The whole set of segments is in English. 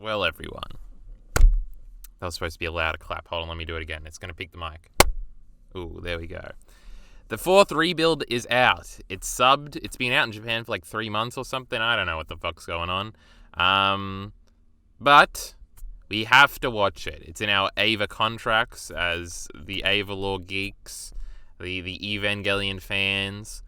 Well, everyone. That was supposed to be a louder clap. Hold on, let me do it again. It's going to pick the mic. Ooh, there we go. The fourth rebuild is out. It's subbed. It's been out in Japan for like 3 months or something. I don't know what the fuck's going on. But we have to watch it. It's in our Ava contracts as the Ava Law geeks, the Evangelion fans.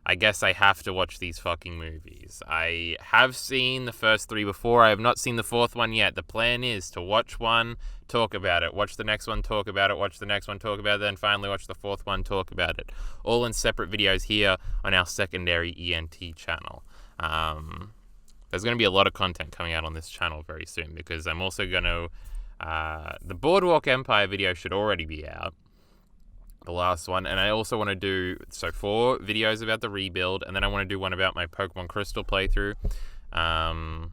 I guess I have to watch these fucking movies. I have seen the first 3 before. I have not seen the 4th one yet. The plan is to watch one, talk about it, watch the next one, talk about it, watch the next one, talk about it, then finally watch the 4th one, talk about it. All in separate videos here on our secondary ENT channel. There's going to be a lot of content coming out on this channel very soon because I'm also going to... the Boardwalk Empire video should already be out. The last one, and I also want to do 4 videos about the rebuild, and then I want to do one about my Pokemon Crystal playthrough, and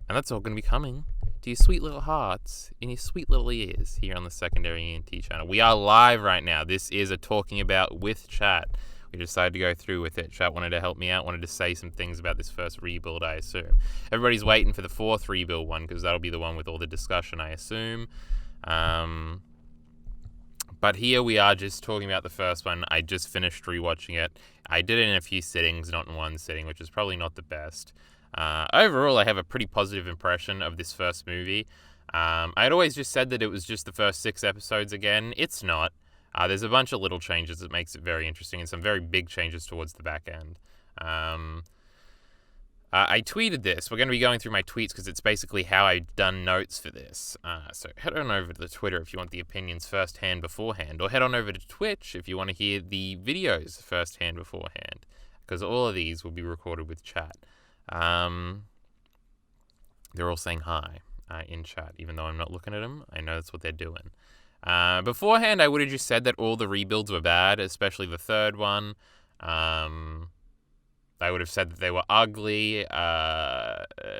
that's all going to be coming to your sweet little hearts in your sweet little ears here on the secondary ENT channel. We are live right now. This is a talking about with chat. We decided to go through with it. Chat wanted to help me out, wanted to say some things about this first rebuild, I assume. Everybody's waiting for the 4th rebuild one because that'll be the one with all the discussion, I assume. But here we are just talking about the first one. I just finished rewatching it. I did it in a few sittings, not in one sitting, which is probably not the best. Overall, I have a pretty positive impression of this first movie. I'd always just said that it was just the first 6 episodes again. It's not. There's a bunch of little changes that makes it very interesting and some very big changes towards the back end. I tweeted this. We're going to be going through my tweets because it's basically how I've done notes for this. So head on over to the Twitter if you want the opinions firsthand beforehand, or head on over to Twitch if you want to hear the videos firsthand beforehand, because all of these will be recorded with chat. They're all saying hi in chat, even though I'm not looking at them. I know that's what they're doing. Beforehand, I would have just said that all the rebuilds were bad, especially the 3rd one. I would have said that they were ugly,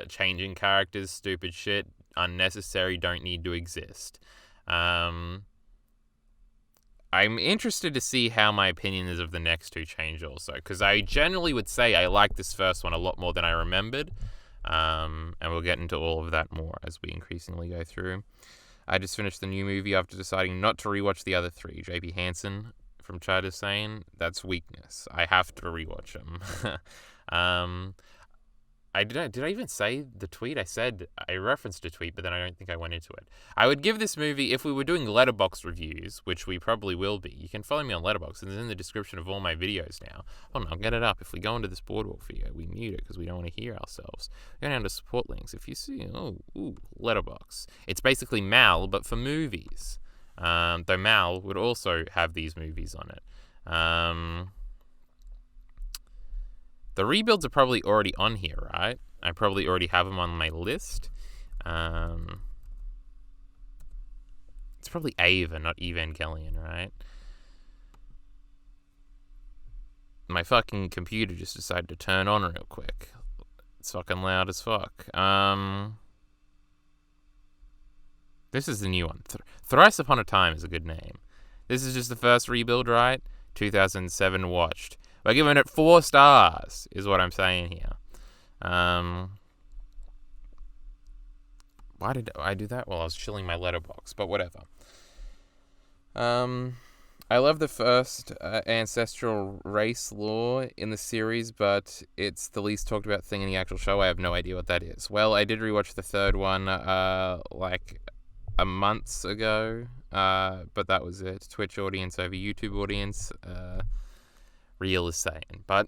changing characters, stupid shit, unnecessary, don't need to exist. I'm interested to see how my opinion is of the next 2 change also, because I generally would say I like this first one a lot more than I remembered, and we'll get into all of that more as we increasingly go through. I just finished the new movie after deciding not to rewatch the other 3. JP Hansen from chat is saying that's weakness. I have to rewatch them. Did I even say the tweet? I referenced a tweet, but then I don't think I went into it. I would give this movie, if we were doing Letterboxd reviews, which we probably will be. You can follow me on Letterboxd, and it's in the description of all my videos now. Hold on, I'll get it up. If we go into this Boardwalk video, we mute it because we don't want to hear ourselves. Go down to support links. If you see, Letterboxd. It's basically Mal, but for movies. Though Mal would also have these movies on it. The rebuilds are probably already on here, right? I probably already have them on my list. It's probably Ava, not Evangelion, right? My fucking computer just decided to turn on real quick. It's fucking loud as fuck. This is the new one. Thrice Upon a Time is a good name. This is just the first rebuild, right? 2007 watched. We're giving it 4 stars, is what I'm saying here. Why did I do that? Well, I was chilling my letterbox, but whatever. I love the first ancestral race lore in the series, but it's the least talked about thing in the actual show. I have no idea what that is. Well, I did rewatch the 3rd one, like a month ago, but that was it. Twitch audience over YouTube audience, real is saying. But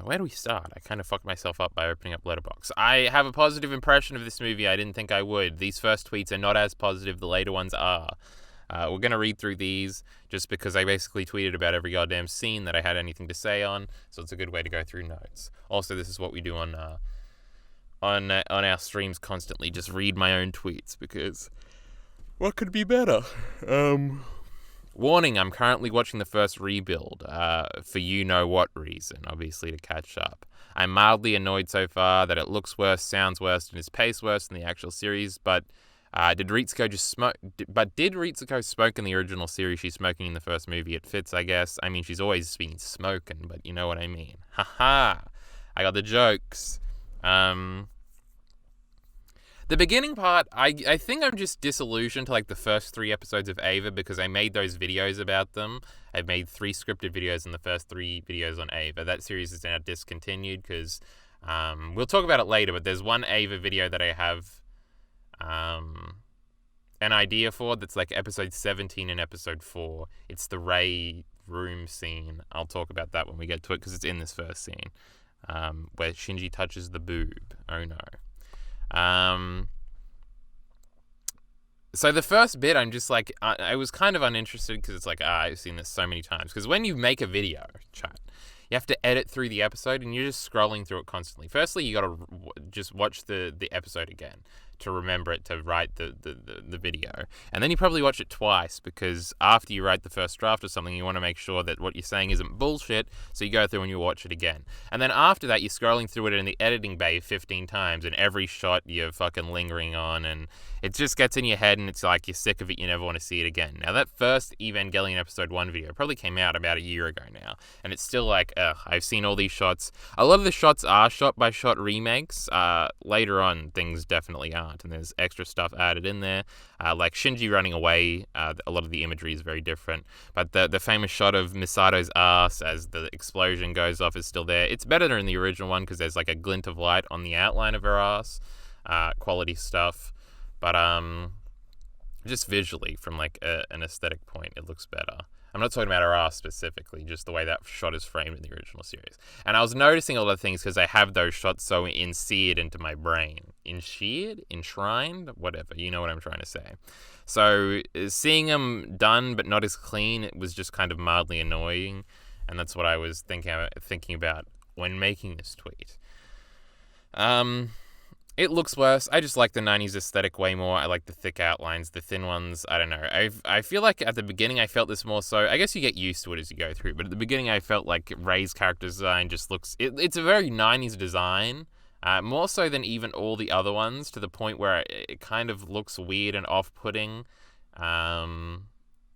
where do we start? I kind of fucked myself up by opening up Letterboxd. I have a positive impression of this movie. I didn't think I would. These first tweets are not as positive. The later ones are. We're going to read through these just because I basically tweeted about every goddamn scene that I had anything to say on, so it's a good way to go through notes. Also, this is what we do on our streams constantly, just read my own tweets, because what could be better? Warning, I'm currently watching the first rebuild, for you know what reason, obviously to catch up. I'm mildly annoyed so far that it looks worse, sounds worse, and is paced worse than the actual series, but did Ritsuko smoke in the original series? She's smoking in the first movie. It fits, I guess. I mean, she's always been smoking, but you know what I mean. Haha! I got the jokes. The beginning part, I think I'm just disillusioned to like the first 3 episodes of Ava because I made those videos about them. I've made 3 scripted videos and the first 3 videos on Ava. That series is now discontinued because we'll talk about it later, but there's one Ava video that I have an idea for that's like episode 17 and episode 4. It's the Ray room scene. I'll talk about that when we get to it because it's in this first scene where Shinji touches the boob. Oh no. So the first bit, I'm just like, I was kind of uninterested because it's like, I've seen this so many times. Because when you make a video, chat, you have to edit through the episode and you're just scrolling through it constantly. Firstly, you got to just watch the episode again to remember it, to write the video. And then you probably watch it twice because after you write the first draft or something, you want to make sure that what you're saying isn't bullshit, so you go through and you watch it again. And then after that, you're scrolling through it in the editing bay 15 times, and every shot you're fucking lingering on, and it just gets in your head, and it's like you're sick of it, you never want to see it again. Now, that first Evangelion episode 1 video probably came out about a year ago now, and it's still like, I've seen all these shots. A lot of the shots are shot-by-shot remakes. Later on, things definitely aren't, and there's extra stuff added in there, like Shinji running away. A lot of the imagery is very different, but the famous shot of Misato's ass as the explosion goes off is still there. It's better than the original one because there's like a glint of light on the outline of her ass. Quality stuff, but just visually from like an aesthetic point, it looks better. I'm not talking about her ass specifically, just the way that shot is framed in the original series. And I was noticing a lot of things because I have those shots so seared into my brain. Enshrined? Whatever, you know what I'm trying to say. So seeing them done but not as clean, it was just kind of mildly annoying. And that's what I was thinking about when making this tweet. It looks worse. I just like the 90s aesthetic way more. I like the thick outlines, the thin ones. I don't know. I feel like at the beginning I felt this more so. I guess you get used to it as you go through. But at the beginning I felt like Ray's character design just looks... It's a very 90s design. More so than even all the other ones, to the point where it kind of looks weird and off-putting.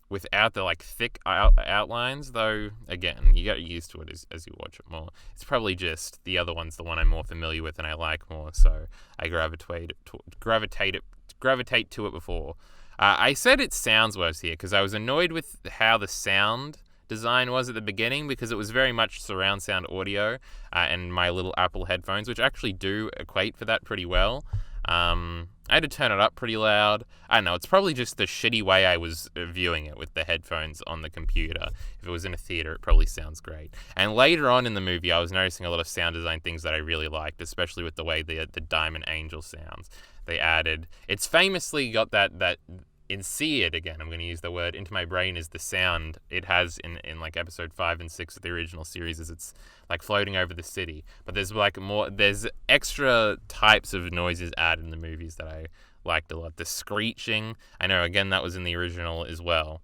Without the like thick outlines, though, again, you get used to it as you watch it more. It's probably just the other one's the one I'm more familiar with and I like more, so I gravitate to it before. I said it sounds worse here because I was annoyed with how the sound design was at the beginning because it was very much surround sound audio and my little Apple headphones, which actually do equate for that pretty well. I had to turn it up pretty loud. I don't know, it's probably just the shitty way I was viewing it with the headphones on the computer. If it was in a theater, it probably sounds great. And later on in the movie, I was noticing a lot of sound design things that I really liked, especially with the way the Diamond Angel sounds they added. It's famously got that seared, again, I'm going to use the word, into my brain is the sound it has in like episode 5 and 6 of the original series as it's like floating over the city. But there's extra types of noises added in the movies that I liked a lot. The screeching, I know, again, that was in the original as well.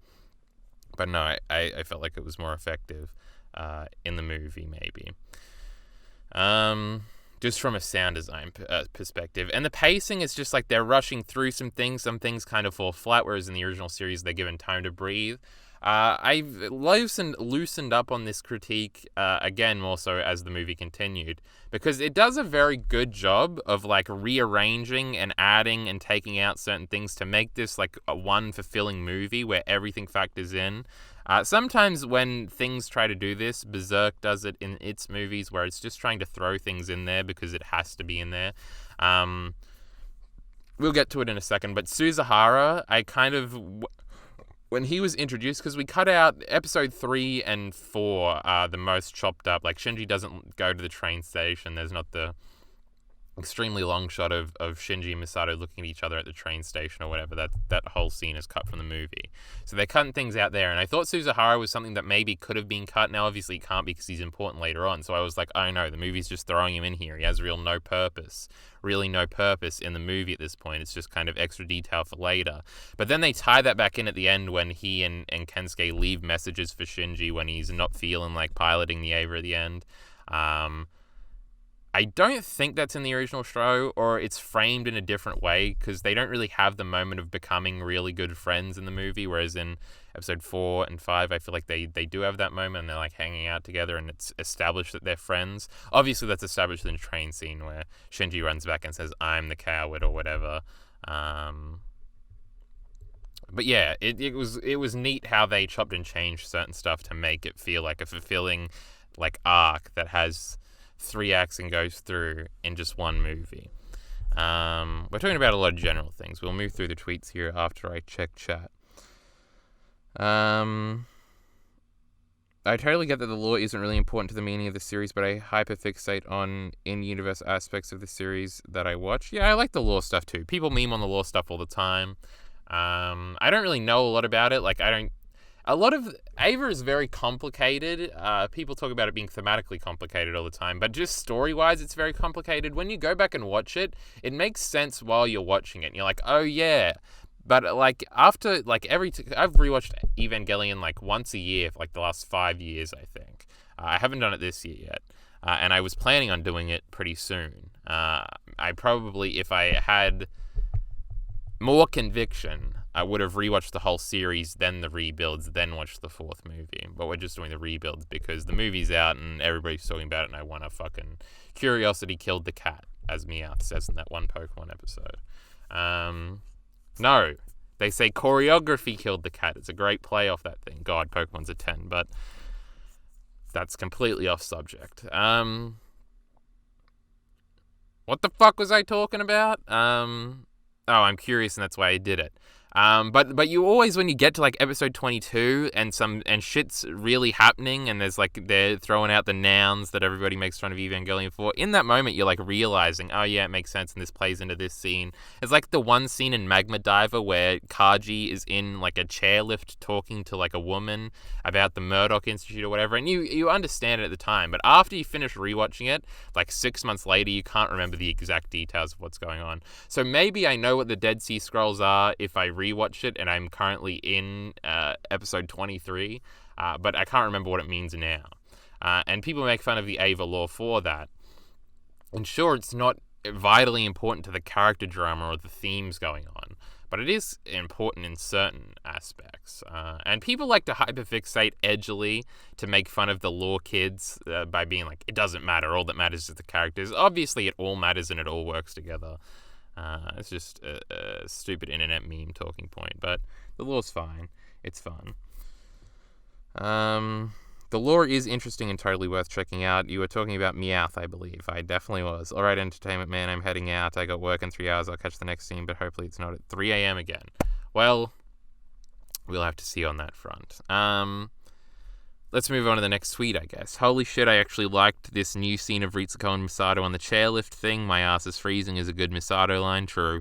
But no, I felt like it was more effective in the movie, maybe. Just from a sound design perspective. And the pacing is just like they're rushing through some things kind of fall flat, whereas in the original series they're given time to breathe. I've loosened up on this critique, again, more so as the movie continued, because it does a very good job of like rearranging and adding and taking out certain things to make this like a one fulfilling movie where everything factors in. Sometimes when things try to do this, Berserk does it in its movies where it's just trying to throw things in there because it has to be in there. We'll get to it in a second, but Suzuhara, I kind of... When he was introduced, because we cut out episode 3 and 4 the most chopped up. Like, Shinji doesn't go to the train station. There's not the extremely long shot of Shinji and Misato looking at each other at the train station or whatever. That whole scene is cut from the movie. So they're cutting things out there. And I thought Suzuhara was something that maybe could have been cut. Now, obviously, it can't because he's important later on. So I was like, oh no, the movie's just throwing him in here. He has really no purpose in the movie at this point. It's just kind of extra detail for later. But then they tie that back in at the end when he and Kensuke leave messages for Shinji when he's not feeling like piloting the Ava at the end. I don't think that's in the original show, or it's framed in a different way, because they don't really have the moment of becoming really good friends in the movie, whereas in episode 4 and 5, I feel like they do have that moment, and they're like hanging out together, and it's established that they're friends. Obviously, that's established in the train scene where Shinji runs back and says, "I'm the coward," or whatever. But yeah, it was neat how they chopped and changed certain stuff to make it feel like a fulfilling like arc that has 3 acts and goes through in just one movie. We're talking about a lot of general things. We'll move through the tweets here after I check chat. I totally get that the lore isn't really important to the meaning of the series, but I hyperfixate on in-universe aspects of the series that I watch. Yeah, I like the lore stuff too. People meme on the lore stuff all the time. I don't really know a lot about it. Like, a lot of Ava is very complicated. People talk about it being thematically complicated all the time, but just story-wise, it's very complicated. When you go back and watch it, it makes sense while you're watching it. And you're like, oh yeah. But like after like I've rewatched Evangelion like once a year for like the last 5 years, I think. I haven't done it this year yet, and I was planning on doing it pretty soon. I probably, if I had more conviction, I would have rewatched the whole series, then the rebuilds, then watched the 4th movie. But we're just doing the rebuilds because the movie's out and everybody's talking about it, and I want to fucking... Curiosity killed the cat, as Meowth says in that one Pokemon episode. No, they say choreography killed the cat. It's a great play off that thing. God, Pokemon's a 10, but that's completely off subject. What the fuck was I talking about? Oh, I'm curious, and that's why I did it. But you always, when you get to like episode 22 and shit's really happening, and there's like they're throwing out the nouns that everybody makes fun of Evangelion for, in that moment you're like realizing, oh yeah, it makes sense, and this plays into this scene. It's like the one scene in Magma Diver where Kaji is in like a chairlift talking to like a woman about the Murdoch Institute or whatever, and you understand it at the time, but after you finish rewatching it, like 6 months later, you can't remember the exact details of what's going on. So maybe I know what the Dead Sea Scrolls are if I rewatch it, and I'm currently in episode 23, but I can't remember what it means now. And people make fun of the Ava lore for that. And sure, it's not vitally important to the character drama or the themes going on, but it is important in certain aspects. And people like to hyperfixate edgily to make fun of the lore kids by being like, it doesn't matter, all that matters is the characters. Obviously, it all matters and it all works together. It's just a stupid internet meme talking point, but the lore's fine. It's fun. The lore is interesting and totally worth checking out. You were talking about Meowth, I believe. I definitely was. Alright, Entertainment Man, I'm heading out. I got work in 3 hours. I'll catch the next scene, but hopefully it's not at 3 a.m. again. Well, we'll have to see on that front. Let's move on to the next tweet, I guess. Holy shit, I actually liked this new scene of Ritsuko and Misato on the chairlift thing. My ass is freezing is a good Misato line, true.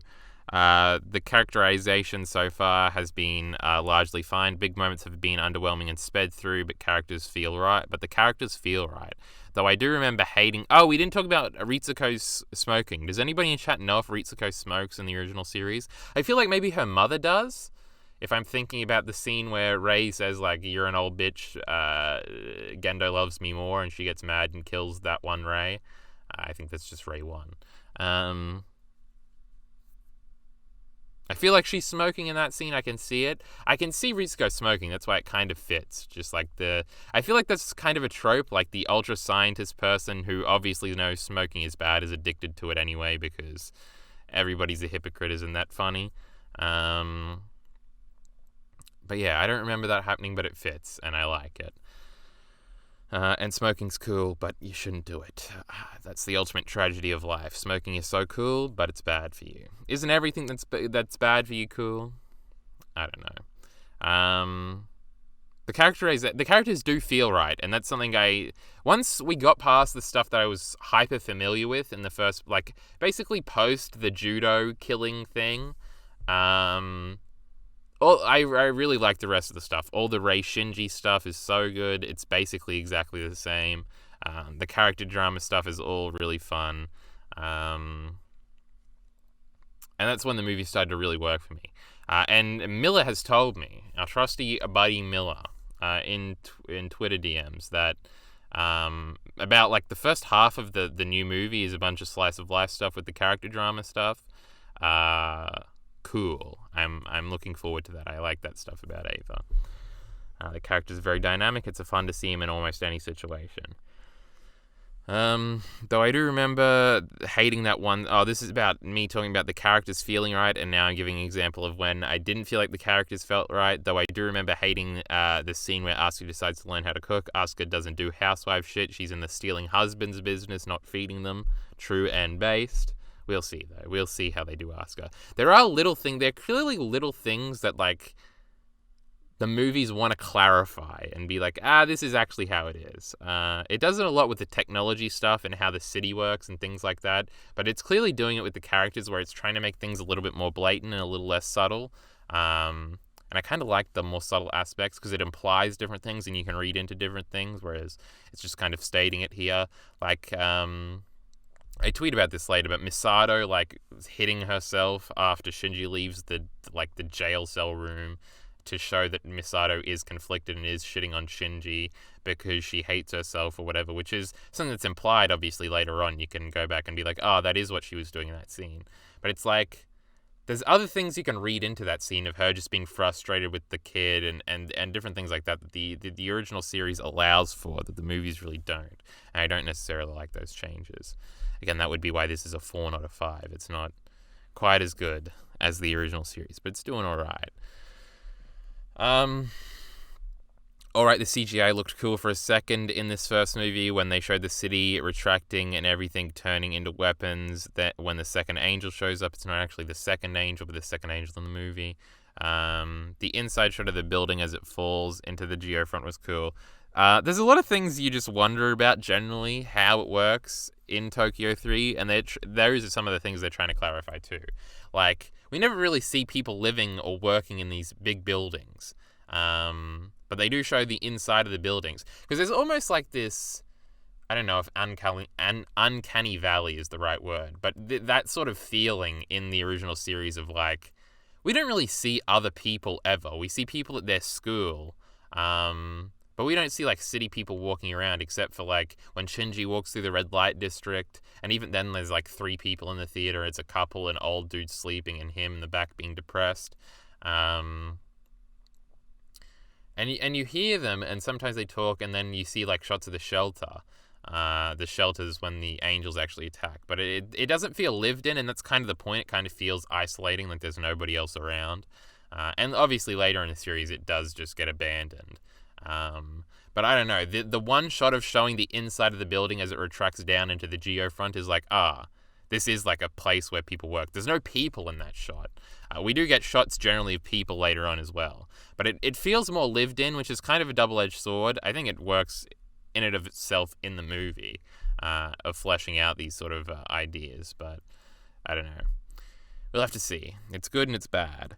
The characterization so far has been largely fine. Big moments have been underwhelming and sped through, but the characters feel right. Though I do remember hating... Oh, we didn't talk about Ritsuko's smoking. Does anybody in chat know if Ritsuko smokes in the original series? I feel like maybe her mother does. If I'm thinking about the scene where Rei says, like, you're an old bitch, Gendo loves me more, and she gets mad and kills that one Rei. I think that's just Rei 1. I feel like she's smoking in that scene. I can see it. I can see Ritsuko smoking. That's why it kind of fits. Just like I feel like that's kind of a trope, like the ultra scientist person who obviously knows smoking is bad is addicted to it anyway because everybody's a hypocrite. Isn't that funny? But yeah, I don't remember that happening, but it fits, and I like it. And smoking's cool, but you shouldn't do it. That's the ultimate tragedy of life. Smoking is so cool, but it's bad for you. Isn't everything that's bad for you cool? I don't know. The characters do feel right, and that's something once we got past the stuff that I was hyper familiar with in the first, like, basically post the judo killing thing, I really like the rest of the stuff. All the Rei Shinji stuff is so good. It's basically exactly the same. The character drama stuff is all really fun. And that's when the movie started to really work for me. And Miller has told me, our trusty buddy Miller, in Twitter DMs, that About like the first half of the new movie is a bunch of slice of life stuff with the character drama stuff. Cool. I'm looking forward to that. I like that stuff about Ava. The character's very dynamic. It's fun to see him in almost any situation. Though I do remember hating that one. Oh, this is about me talking about the characters feeling right, and now I'm giving an example of when I didn't feel like the characters felt right. Though I do remember hating the scene where Asuka decides to learn how to cook. Asuka doesn't do housewife shit. She's in the stealing husband's business, not feeding them. True and based. We'll see, though. We'll see how they do Asuka. There are clearly little things that, like, the movies want to clarify and be like, this is actually how it is. It does it a lot with the technology stuff and how the city works and things like that, but it's clearly doing it with the characters where it's trying to make things a little bit more blatant and a little less subtle. And I kind of like the more subtle aspects because it implies different things and you can read into different things, whereas it's just kind of stating it here. Like, I tweet about this later, but Misato, like, hitting herself after Shinji leaves the jail cell room to show that Misato is conflicted and is shitting on Shinji because she hates herself or whatever, which is something that's implied, obviously, later on. You can go back and be like, that is what she was doing in that scene. But it's like, there's other things you can read into that scene of her just being frustrated with the kid and different things like that the original series allows for, that the movies really don't. And I don't necessarily like those changes. Again, that would be why this is a 4, not a 5. It's not quite as good as the original series, but it's doing all right. Alright, the CGI looked cool for a second in this first movie when they showed the city retracting and everything turning into weapons. That when the second angel shows up, it's not actually the second angel, but the second angel in the movie. The inside shot of the building as it falls into the geofront was cool. There's a lot of things you just wonder about generally, how it works in Tokyo 3, and those are some of the things they're trying to clarify too. Like, we never really see people living or working in these big buildings, but they do show the inside of the buildings. Because there's almost like this, I don't know if uncanny valley is the right word, but that sort of feeling in the original series of, like, we don't really see other people ever. We see people at their school, but we don't see, like, city people walking around except for, like, when Shinji walks through the red light district. And even then, there's, like, 3 people in the theater. It's a couple, an old dude sleeping, and him in the back being depressed. And you hear them, and sometimes they talk, and then you see, like, shots of the shelter. The shelters when the angels actually attack. But it doesn't feel lived in, and that's kind of the point. It kind of feels isolating, like there's nobody else around. And obviously later in the series, it does just get abandoned. But I don't know, the one shot of showing the inside of the building as it retracts down into the geofront is like, this is like a place where people work. There's no people in that shot. We do get shots generally of people later on as well, but it feels more lived in, which is kind of a double-edged sword. I think it works in and of itself in the movie, of fleshing out these sort of ideas, but I don't know. We'll have to see. It's good and it's bad.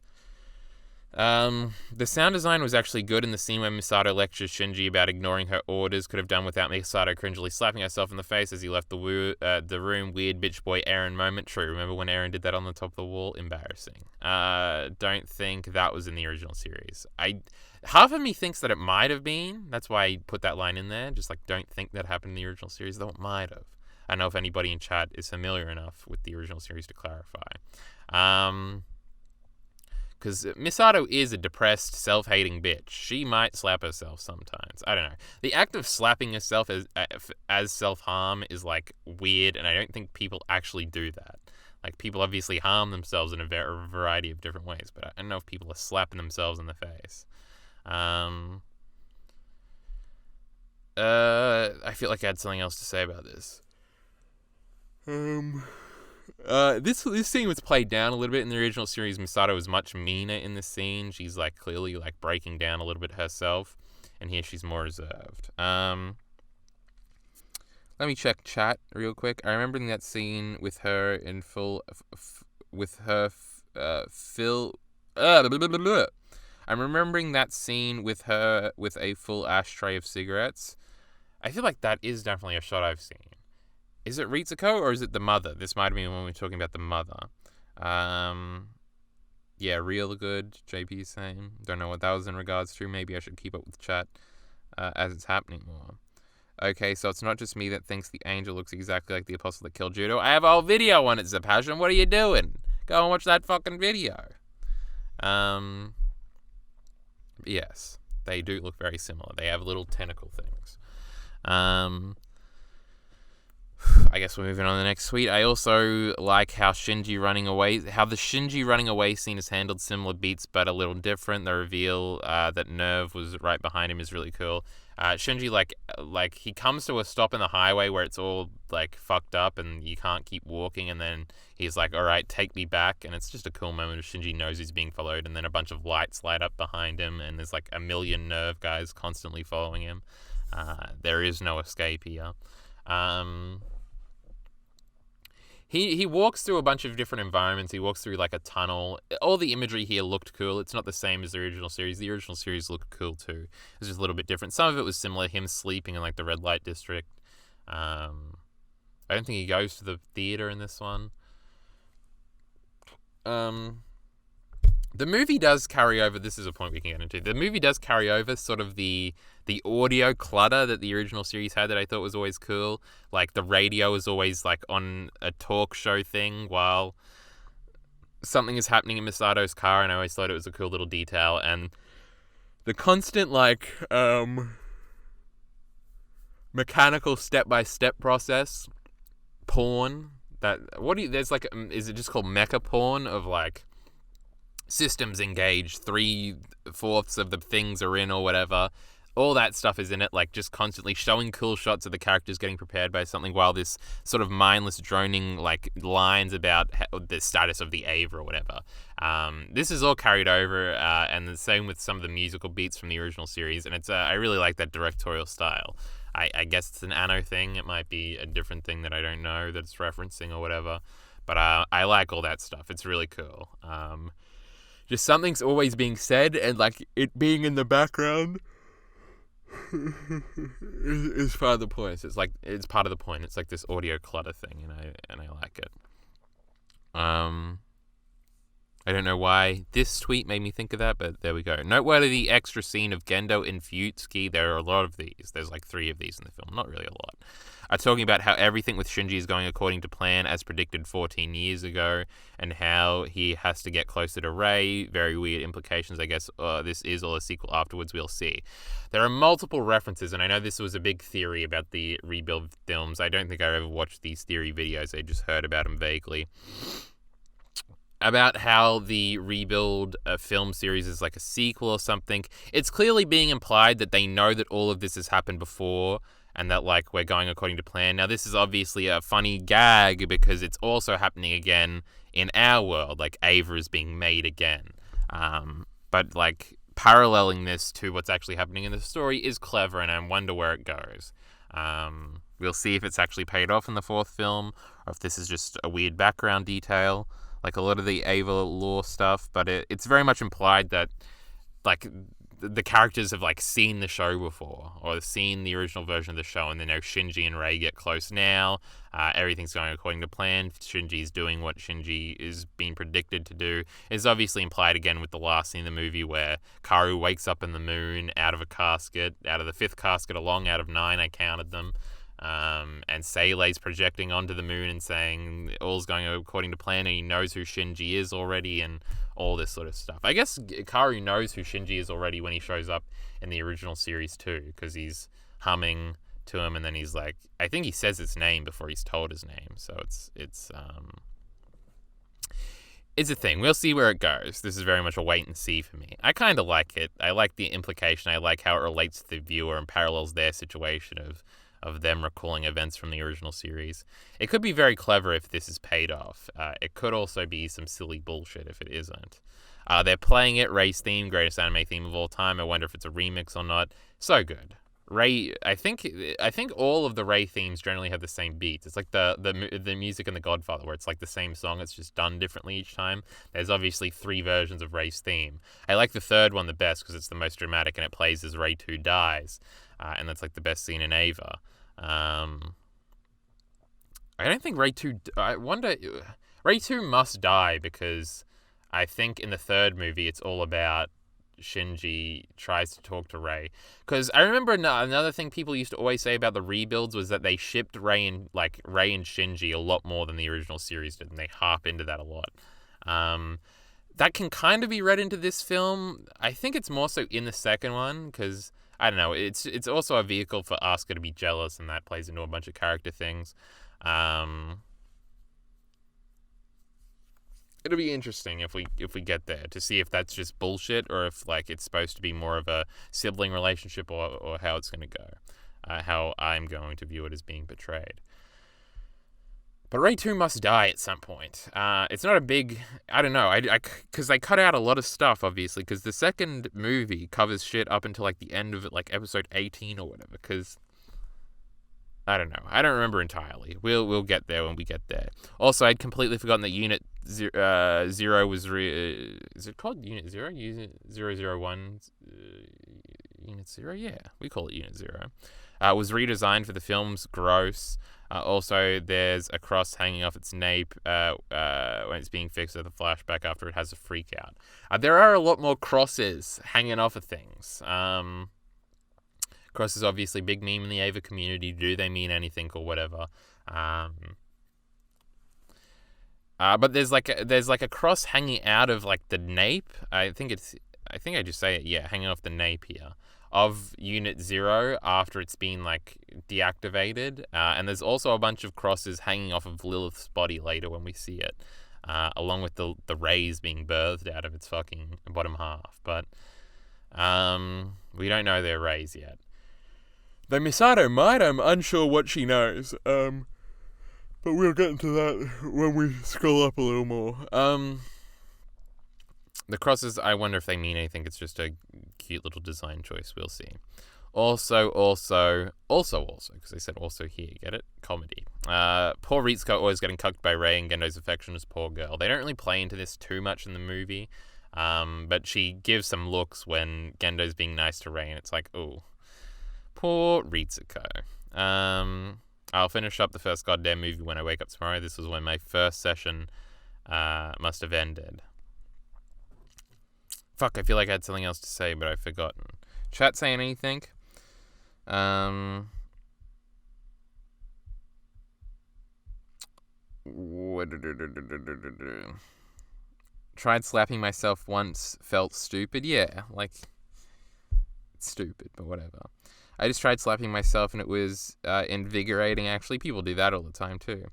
The sound design was actually good in the scene where Misato lectures Shinji about ignoring her orders. Could have done without Misato cringely slapping herself in the face as he left the room. Weird bitch boy Eren moment. True. Remember when Eren did that on the top of the wall? Embarrassing. Don't think that was in the original series. Half of me thinks that it might have been. That's why I put that line in there. Just like, don't think that happened in the original series, though it might have. I don't know if anybody in chat is familiar enough with the original series to clarify. Because Misato is a depressed, self-hating bitch. She might slap herself sometimes. I don't know. The act of slapping herself as self-harm is, like, weird, and I don't think people actually do that. Like, people obviously harm themselves in a variety of different ways, but I don't know if people are slapping themselves in the face. I feel like I had something else to say about this. This scene was played down a little bit in the original series. Misato was much meaner in this scene. She's, like, clearly, like, breaking down a little bit herself, and here she's more reserved. Let me check chat real quick. I remember in that scene with her in full, I'm remembering that scene with her with a full ashtray of cigarettes. I feel like that is definitely a shot I've seen. Is it Ritsuko or is it the mother? This might have been when we were talking about the mother. Yeah, real good, JP is saying. Don't know what that was in regards to. Maybe I should keep up with chat as it's happening more. Okay, so it's not just me that thinks the angel looks exactly like the apostle that killed Judah. I have a whole video on it, Zapassion. What are you doing? Go and watch that fucking video. Yes, they do look very similar. They have little tentacle things. I guess we're moving on to the next tweet. I also like how the Shinji running away scene is handled, similar beats but a little different. The reveal that Nerve was right behind him is really cool. Shinji, like he comes to a stop in the highway where it's all like fucked up and you can't keep walking, and then he's like, all right, take me back, and it's just a cool moment of Shinji knows he's being followed, and then a bunch of lights light up behind him and there's like a million Nerve guys constantly following him. There is no escape here. He walks through a bunch of different environments. He walks through like a tunnel. All the imagery here looked cool. It's not the same as the original series. The original series looked cool too. It's just a little bit different. Some of it was similar. Him sleeping in like the red light district. I don't think he goes to the theater in this one. The movie does carry over. This is a point we can get into. The movie does carry over sort of the audio clutter that the original series had that I thought was always cool. Like the radio is always like on a talk show thing while something is happening in Misato's car, and I always thought it was a cool little detail. And the constant like mechanical step-by-step process porn there's like is it just called mecha porn of like systems engaged, 3/4 of the things are in or whatever. All that stuff is in it, like just constantly showing cool shots of the characters getting prepared by something while this sort of mindless droning like lines about the status of the Ava or whatever. This is all carried over, and the same with some of the musical beats from the original series, and it's I really like that directorial style. I guess it's an Anno thing. It might be a different thing that I don't know that it's referencing or whatever, but I like all that stuff. It's really cool. Just something's always being said, and like it being in the background is part of the point. It's like it's part of the point. It's like this audio clutter thing, and I like it. I don't know why this tweet made me think of that, but there we go. Noteworthy the extra scene of Gendo in Futsuki. There are a lot of these. There's like 3 of these in the film. Not really a lot. Talking about how everything with Shinji is going according to plan as predicted 14 years ago, and how he has to get closer to Rei. Very weird implications, I guess. This is all a sequel afterwards, we'll see. There are multiple references, and I know this was a big theory about the rebuild films. I don't think I ever watched these theory videos. I just heard about them vaguely. About how the rebuild film series is like a sequel or something. It's clearly being implied that they know that all of this has happened before, and that like we're going according to plan. Now this is obviously a funny gag because it's also happening again in our world, like Ava is being made again. But like paralleling this to what's actually happening in the story is clever, and I wonder where it goes. We'll see if it's actually paid off in the 4th film, or if this is just a weird background detail, like a lot of the Ava lore stuff. But it's very much implied that like the characters have like seen the show before, or seen the original version of the show, and they know Shinji and Rei get close now. Everything's going according to plan. Shinji's doing what Shinji is being predicted to do. It's obviously implied again with the last scene of the movie where Karu wakes up in the moon out of a casket, out of the 5th casket along, out of 9, I counted them. And Seilei's projecting onto the moon and saying all's going according to plan, and he knows who Shinji is already, and all this sort of stuff. I guess Karu knows who Shinji is already when he shows up in the original series too, because he's humming to him, and then he's like, I think he says his name before he's told his name. So it's a thing. We'll see where it goes. This is very much a wait and see for me. I kind of like it. I like the implication. I like how it relates to the viewer and parallels their situation of them recalling events from the original series. It could be very clever if this is paid off. It could also be some silly bullshit if it isn't. They're playing it, Rei's theme, greatest anime theme of all time. I wonder if it's a remix or not. So good. Rei, I think all of the Rei themes generally have the same beats. It's like the music in The Godfather, where it's like the same song, it's just done differently each time. There's obviously 3 versions of Rei's theme. I like the 3rd one the best because it's the most dramatic, and it plays as Rei 2 dies, and that's like the best scene in Ava. I don't think Rei 2... I wonder... Rei 2 must die because I think in the 3rd movie it's all about Shinji tries to talk to Rei. Because I remember another thing people used to always say about the rebuilds was that they shipped Rei and Shinji a lot more than the original series did, and they harp into that a lot. That can kind of be read into this film. I think it's more so in the second one, because, I don't know, it's also a vehicle for Asuka to be jealous, and that plays into a bunch of character things. It'll be interesting if we get there to see if that's just bullshit or if like it's supposed to be more of a sibling relationship or how it's going to go, how I'm going to view it as being portrayed. But Rei 2 must die at some point. It's not a big, I don't know, because they cut out a lot of stuff, obviously, because the second movie covers shit up until like the end of it, like episode 18 or whatever, because I don't know. I don't remember entirely. We'll get there when we get there. Also, I'd completely forgotten that Unit 0 was... is it called Unit 0? Unit 001? Unit 0? Yeah, we call it Unit 0. Was redesigned for the film's gross. Also, there's a cross hanging off its nape when it's being fixed at the flashback after it has a freak out. There are a lot more crosses hanging off of things. Cross is obviously a big meme in the Ava community. Do they mean anything or whatever? But there's like a cross hanging out of like the nape. I think I just say it. Yeah, hanging off the nape here of Unit 0 after it's been like deactivated. And there's also a bunch of crosses hanging off of Lilith's body later when we see it, along with the rays being birthed out of its fucking bottom half. But we don't know they're rays yet. Though Misato might, I'm unsure what she knows. But we'll get into that when we scroll up a little more. The crosses, I wonder if they mean anything. It's just a cute little design choice. We'll see. Also, because they said also here, get it? Comedy. Poor Ritsuko always getting cucked by Rei and Gendo's affection as poor girl. They don't really play into this too much in the movie. But she gives some looks when Gendo's being nice to Rei, and it's like, ooh. Poor Ritsuko. I'll finish up the first goddamn movie when I wake up tomorrow. This was when my first session must have ended. Fuck, I feel like I had something else to say, but I've forgotten. Chat saying anything? Tried slapping myself once, felt stupid. Yeah, like, it's stupid, but whatever. I just tried slapping myself and it was invigorating, actually. People do that all the time, too.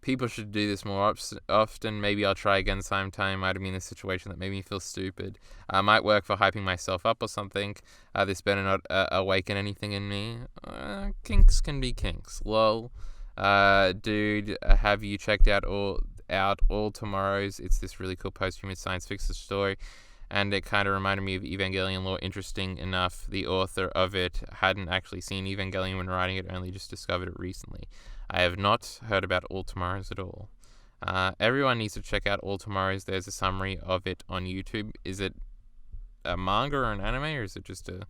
People should do this more often. Maybe I'll try again sometime. Might have been a situation that made me feel stupid. Might work for hyping myself up or something. This better not awaken anything in me. Kinks can be kinks. Lol. Dude, have you checked out all tomorrow's? It's this really cool post-human science fiction story. And it kind of reminded me of Evangelion lore. Interesting enough, the author of it hadn't actually seen Evangelion when writing it, only just discovered it recently. I have not heard about All Tomorrows at all. Everyone needs to check out All Tomorrows. There's a summary of it on YouTube. Is it a manga or an anime, or is it just a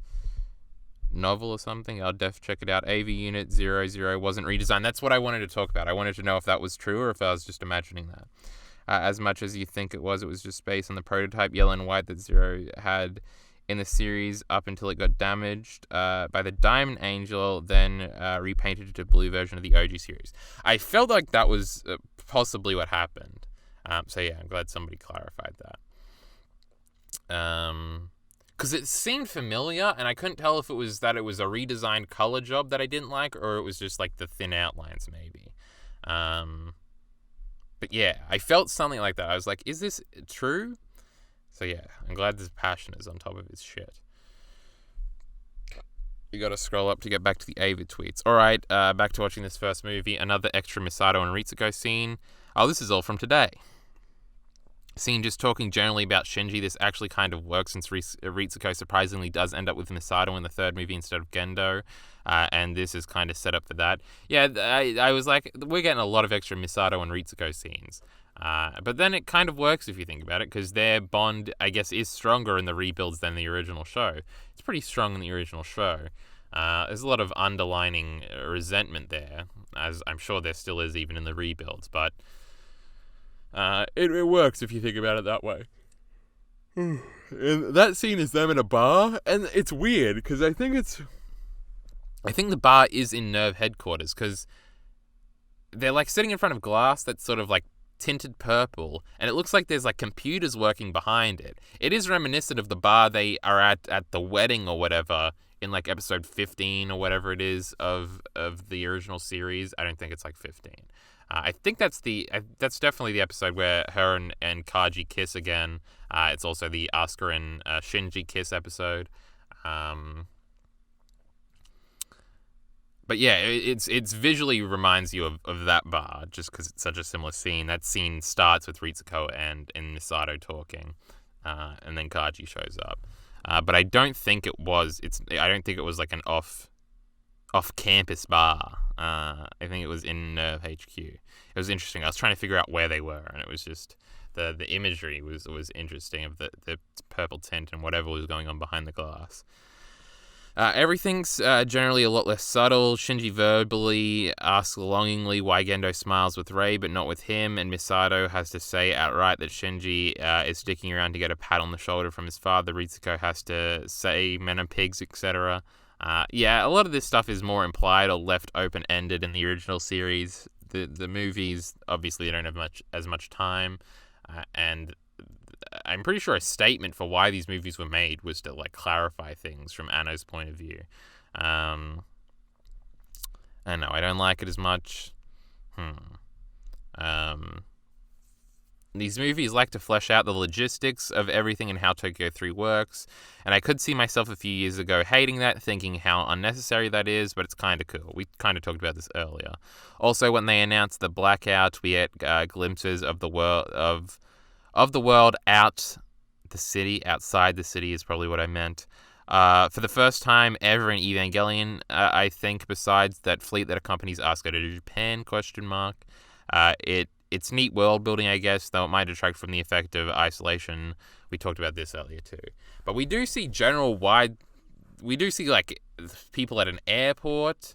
novel or something? I'll check it out. AV Unit 00 wasn't redesigned. That's what I wanted to talk about. I wanted to know if that was true or if I was just imagining that. As much as you think it was just based on the prototype yellow and white that Zero had in the series up until it got damaged by the Diamond Angel, then repainted it to blue version of the OG series. I felt like that was possibly what happened. So yeah, I'm glad somebody clarified that. Because it seemed familiar, and I couldn't tell if it was that it was a redesigned color job that I didn't like, or it was just like the thin outlines maybe. But yeah, I felt something like that. I was like, is this true? So yeah, I'm glad this passion is on top of his shit. You gotta scroll up to get back to the Ava tweets. Alright, back to watching this first movie. Another extra Misato and Ritsuko scene. Oh, this is all from today. Scene just talking generally about Shinji. This actually kind of works since Ritsuko surprisingly does end up with Misato in the third movie instead of Gendo. And this is kind of set up for that. Yeah, I was like, we're getting a lot of extra Misato and Ritsuko scenes. But then it kind of works if you think about it, because their bond, I guess, is stronger in the rebuilds than the original show. It's pretty strong in the original show. There's a lot of underlining resentment there, as I'm sure there still is even in the rebuilds, but it works if you think about it that way. And that scene is them in a bar, and it's weird because I think the bar is in Nerve headquarters because they're like sitting in front of glass that's sort of like tinted purple, and it looks like there's like computers working behind it. It is reminiscent of the bar they are at the wedding or whatever in like episode 15 or whatever it is of the original series. I don't think it's like 15. I think that's definitely the episode where her and Kaji kiss again. It's also the Asuka and Shinji kiss episode. But yeah, it's visually reminds you of that bar just because it's such a similar scene. That scene starts with Ritsuko and Misato talking, and then Kaji shows up. But I don't think it was. I don't think it was like an off-campus bar. I think it was in Nerve HQ. It was interesting. I was trying to figure out where they were, and it was just the imagery was interesting of the purple tint and whatever was going on behind the glass. Everything's generally a lot less subtle. Shinji verbally asks longingly why Gendo smiles with Rei but not with him, and Misato has to say outright that Shinji is sticking around to get a pat on the shoulder from his father. Ritsuko has to say men are pigs, etc. Yeah, a lot of this stuff is more implied or left open-ended in the original series. The movies, obviously, they don't have as much time, and I'm pretty sure a statement for why these movies were made was to like clarify things from Anno's point of view. I don't know, I don't like it as much. These movies like to flesh out the logistics of everything and how Tokyo 3 works, and I could see myself a few years ago hating that, thinking how unnecessary that is, but it's kind of cool. We kind of talked about this earlier. Also, when they announced the blackout, we get glimpses of the world of the world outside the city is probably what I meant. For the first time ever in Evangelion, I think, besides that fleet that accompanies Asuka to Japan, ? It's neat world building, I guess, though it might detract from the effect of isolation. We talked about this earlier too. But we do see we do see like people at an airport.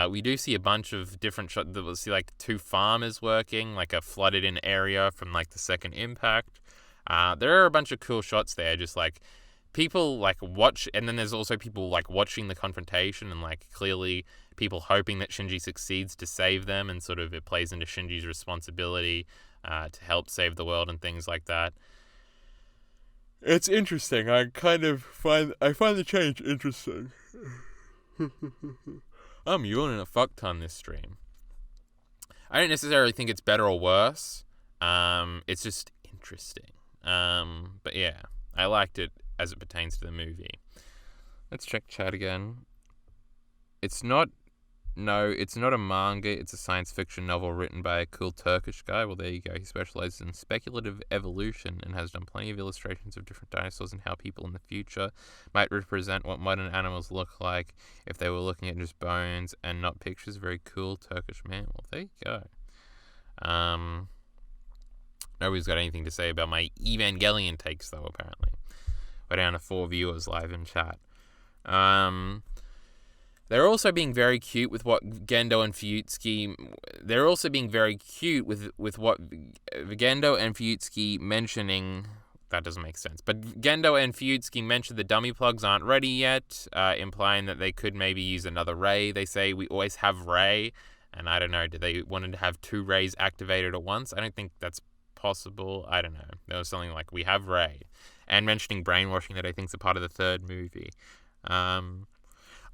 We do see a bunch of different shots. We'll see like two farmers working, like a flooded in area from like the second impact. There are a bunch of cool shots there, just like people like watch, and then there's also people like watching the confrontation and like clearly people hoping that Shinji succeeds to save them, and sort of it plays into Shinji's responsibility to help save the world and things like that. It's interesting. I find the change interesting. I'm yawning a fuck ton this stream. I don't necessarily think it's better or worse. It's just interesting. But yeah, I liked it as it pertains to the movie. Let's check chat again. It's not a manga, it's a science fiction novel written by a cool Turkish guy. Well, there you go. He specializes in speculative evolution and has done plenty of illustrations of different dinosaurs and how people in the future might represent what modern animals look like if they were looking at just bones and not pictures. Very cool Turkish man. Well, there you go. Nobody's got anything to say about my Evangelion takes, though, apparently. We're down to 4 viewers live in chat. They're also being very cute with what Gendo and Fuyutsuki... They're also being very cute with what Gendo and Fuyutsuki mentioning... That doesn't make sense. But Gendo and Fuyutsuki mentioned the dummy plugs aren't ready yet, implying that they could maybe use another ray. They say we always have ray, and I don't know, do they want to have 2 rays activated at once? I don't think that's possible. I don't know. There was something like, we have ray. And mentioning brainwashing that I think is a part of the 3rd movie.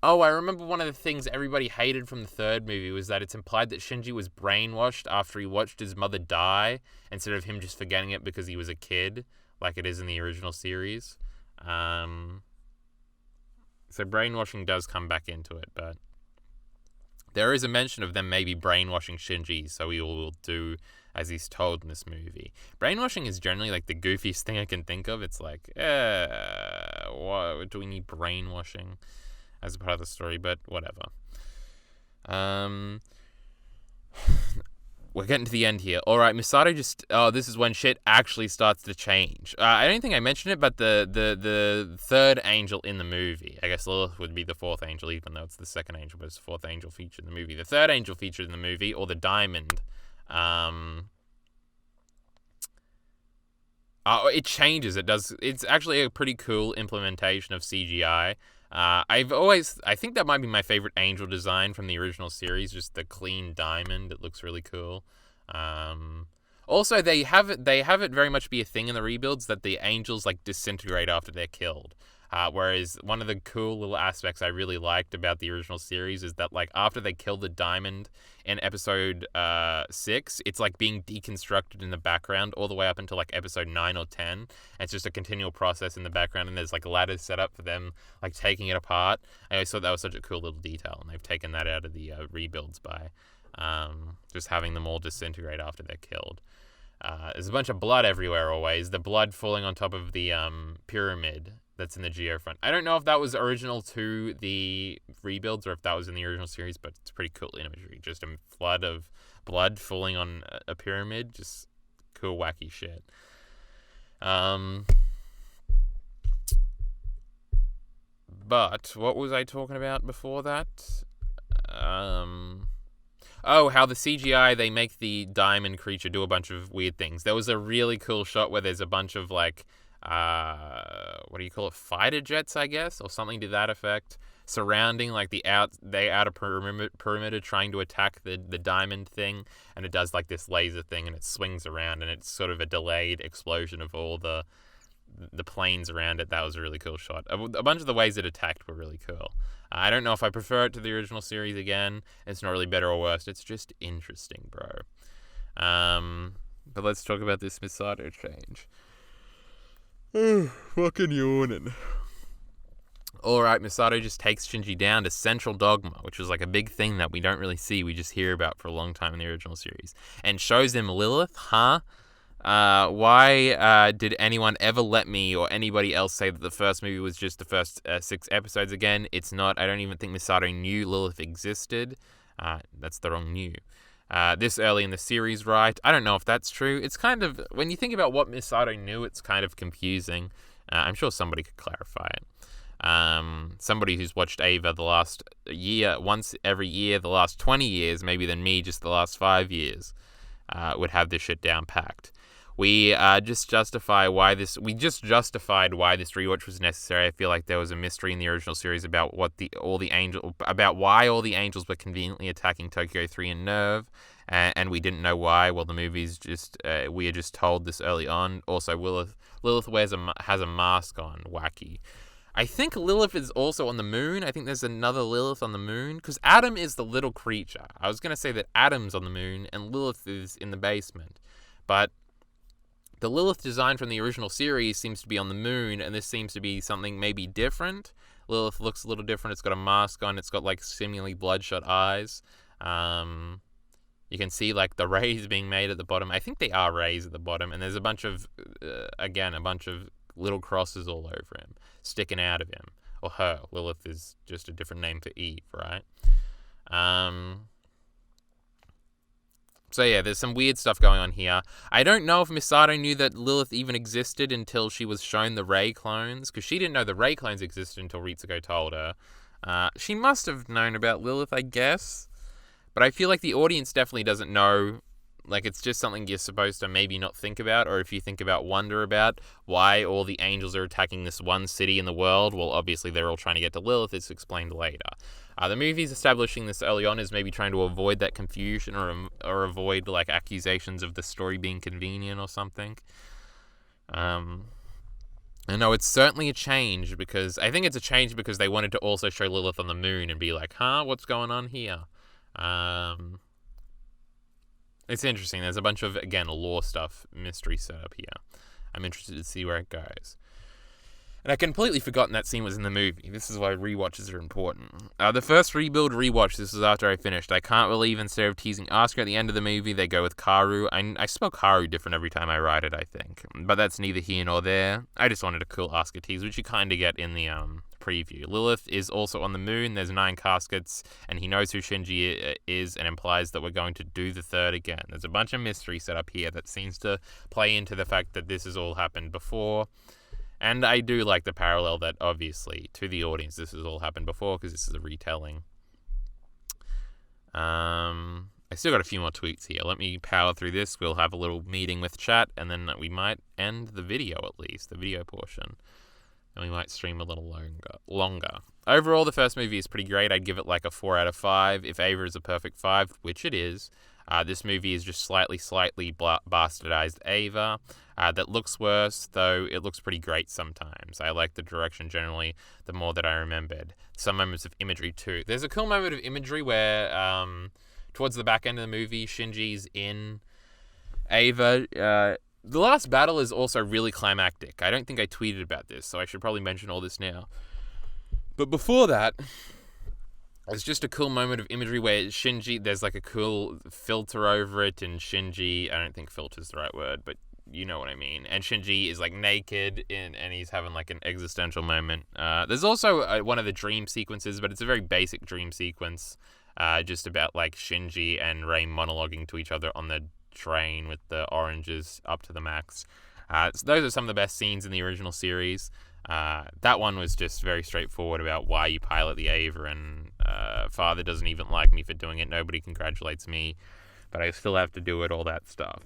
I remember one of the things everybody hated from the 3rd movie was that it's implied that Shinji was brainwashed after he watched his mother die, instead of him just forgetting it because he was a kid, like it is in the original series. So brainwashing does come back into it, but there is a mention of them maybe brainwashing Shinji, so he will do as he's told in this movie. Brainwashing is generally like the goofiest thing I can think of. It's like, what do we need brainwashing as a part of the story? But whatever. We're getting to the end here. Alright, Misato just... Oh, this is when shit actually starts to change. I don't think I mentioned it, but the 3rd angel in the movie, I guess Lilith would be the 4th angel, even though it's the 2nd angel, but it's the 4th angel featured in the movie. The 3rd angel featured in the movie, or the diamond... It changes. It does. It's actually a pretty cool implementation of CGI. I think that might be my favorite angel design from the original series. Just the clean diamond. It looks really cool. Also, they have it very much be a thing in the rebuilds that the angels like disintegrate after they're killed. Whereas one of the cool little aspects I really liked about the original series is that like after they kill the diamond in episode 6, it's like being deconstructed in the background all the way up until like episode 9 or 10. And it's just a continual process in the background, and there's like ladders set up for them like taking it apart. I always thought that was such a cool little detail, and they've taken that out of the rebuilds by just having them all disintegrate after they're killed. There's a bunch of blood everywhere always. The blood falling on top of the pyramid that's in the geofront. I don't know if that was original to the rebuilds or if that was in the original series, but it's pretty cool imagery. Just a flood of blood falling on a pyramid. Just cool, wacky shit. But what was I talking about before that? How the CGI, they make the diamond creature do a bunch of weird things. There was a really cool shot where there's a bunch of like, what do you call it? Fighter jets, I guess, or something to that effect, surrounding like the outer perimeter trying to attack the diamond thing. And it does like this laser thing and it swings around and it's sort of a delayed explosion of all the planes around it. That was a really cool shot. A bunch of the ways it attacked were really cool. I don't know if I prefer it to the original series again. It's not really better or worse. It's just interesting, bro. But let's talk about this Misato change. Fucking yawning. Alright, Misato just takes Shinji down to Central Dogma, which was like a big thing that we don't really see. We just hear about for a long time in the original series. And shows him Lilith, why did anyone ever let me or anybody else say that the first movie was just the first 6 episodes again? It's not. I don't even think Misato knew Lilith existed. That's the wrong new. This early in the series, right? I don't know if that's true. It's kind of, when you think about what Misato knew, it's kind of confusing. I'm sure somebody could clarify it. Somebody who's watched Ava the last year, once every year, the last 20 years, maybe than me just the last 5 years, would have this shit down packed. We just justified why this rewatch was necessary. I feel like there was a mystery in the original series about why all the angels were conveniently attacking Tokyo 3 and Nerve, and we didn't know why. Well, the movies we are just told this early on. Also, Lilith has a mask on. Wacky. I think Lilith is also on the moon. I think there's another Lilith on the moon, because Adam is the little creature. I was going to say that Adam's on the moon and Lilith is in the basement, but the Lilith design from the original series seems to be on the moon, and this seems to be something maybe different. Lilith looks a little different. It's got a mask on. It's got like seemingly bloodshot eyes. You can see like the rays being made at the bottom. I think they are rays at the bottom, and there's a bunch of little crosses all over him, sticking out of him, or her. Lilith is just a different name for Eve, right? So yeah, there's some weird stuff going on here. I don't know if Misato knew that Lilith even existed until she was shown the Ray clones, because she didn't know the Ray clones existed until Ritsuko told her. She must have known about Lilith, I guess. But I feel like the audience definitely doesn't know. Like, it's just something you're supposed to maybe not think about, or if you think about, wonder about why all the angels are attacking this one city in the world. Well, obviously they're all trying to get to Lilith. It's explained later. The movie's establishing this early on is maybe trying to avoid that confusion or avoid like accusations of the story being convenient or something. I know it's certainly a change, because I think it's a change because they wanted to also show Lilith on the moon and be like, what's going on here? It's interesting. There's a bunch of, again, lore stuff, mystery set up here. I'm interested to see where it goes. And I completely forgotten that scene was in the movie. This is why rewatches are important. The first rebuild rewatch, this was after I finished. I can't believe instead of teasing Asuka at the end of the movie, they go with Karu. I spell Karu different every time I write it, I think. But that's neither here nor there. I just wanted a cool Asuka tease, which you kind of get in the preview. Lilith is also on the moon. There's 9 caskets, and he knows who Shinji is and implies that we're going to do the third again. There's a bunch of mystery set up here that seems to play into the fact that this has all happened before. And I do like the parallel that, obviously, to the audience, this has all happened before because this is a retelling. I still got a few more tweets here. Let me power through this. We'll have a little meeting with chat, and then we might end the video at least, the video portion. And we might stream a little longer. Overall, the first movie is pretty great. I'd give it like a 4 out of 5. If Ava is a perfect 5, which it is, this movie is just slightly bastardized Ava. That looks worse, though it looks pretty great sometimes. I like the direction generally, the more that I remembered. Some moments of imagery too. There's a cool moment of imagery where towards the back end of the movie, Shinji's in Ava. The last battle is also really climactic. I don't think I tweeted about this, so I should probably mention all this now. But before that, it's just a cool moment of imagery where Shinji, there's like a cool filter over it, and Shinji, I don't think filter's the right word, but you know what I mean. And Shinji is like naked, and he's having like an existential moment. There's also one of the dream sequences, but it's a very basic dream sequence, just about like Shinji and Rei monologuing to each other on the train with the oranges up to the max. So those are some of the best scenes in the original series. That one was just very straightforward about why you pilot the Ava, and father doesn't even like me for doing it. Nobody congratulates me, but I still have to do it, all that stuff.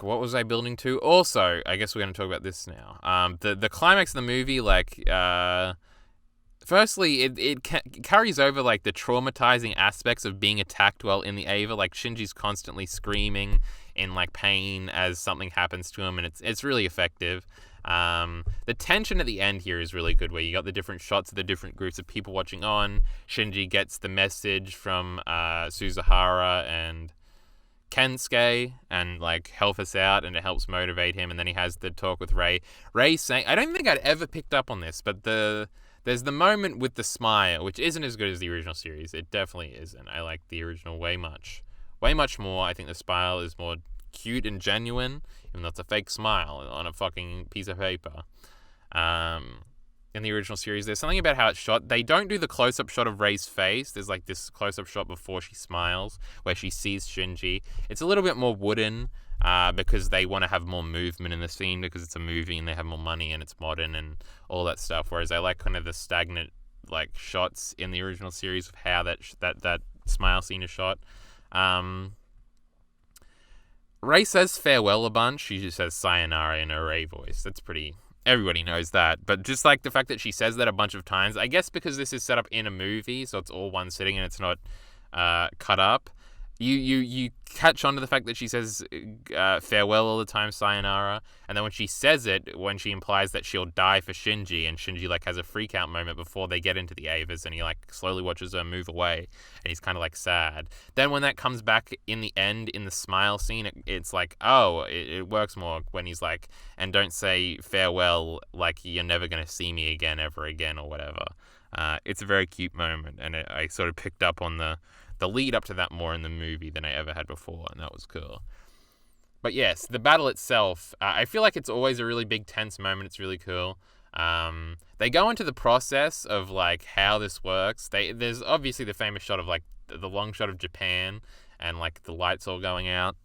What was I building to? Also, I guess we're going to talk about this now. The climax of the movie, like, firstly, it carries over, like, the traumatizing aspects of being attacked while in the Ava. Like, Shinji's constantly screaming in, like, pain as something happens to him, and it's really effective. The tension at the end here is really good, where you got the different shots of the different groups of people watching on. Shinji gets the message from Suzuhara and Kensuke and like help us out, and it helps motivate him, and then he has the talk with Rei saying, I don't think I'd ever picked up on this, but there's the moment with the smile, which isn't as good as the original series. It definitely isn't. I like the original way much more. I think the smile is more cute and genuine, even though it's a fake smile on a fucking piece of paper. In the original series, there's something about how it's shot. They don't do the close-up shot of Rei's face. There's like this close-up shot before she smiles, where she sees Shinji. It's a little bit more wooden, because they want to have more movement in the scene, because it's a movie and they have more money and it's modern and all that stuff. Whereas I like kind of the stagnant like shots in the original series of how that smile scene is shot. Rei says farewell a bunch. She just says sayonara in her Rei voice. That's pretty... Everybody knows that, but just like the fact that she says that a bunch of times, I guess because this is set up in a movie, so it's all one sitting and it's not cut up, you catch on to the fact that she says farewell all the time, sayonara, and then when she says it, when she implies that she'll die for Shinji, and Shinji like has a freak out moment before they get into the Avas, and he like slowly watches her move away, and he's kind of like sad. Then when that comes back in the end, in the smile scene, it's like, oh, it works more when he's like, and don't say farewell like you're never going to see me again, ever again, or whatever. It's a very cute moment, and I sort of picked up on the lead up to that more in the movie than I ever had before, and that was cool. But yes, the battle itself, I feel like it's always a really big tense moment. It's really cool. They go into the process of like how this works. There's obviously the famous shot of like the long shot of Japan and like the lights all going out.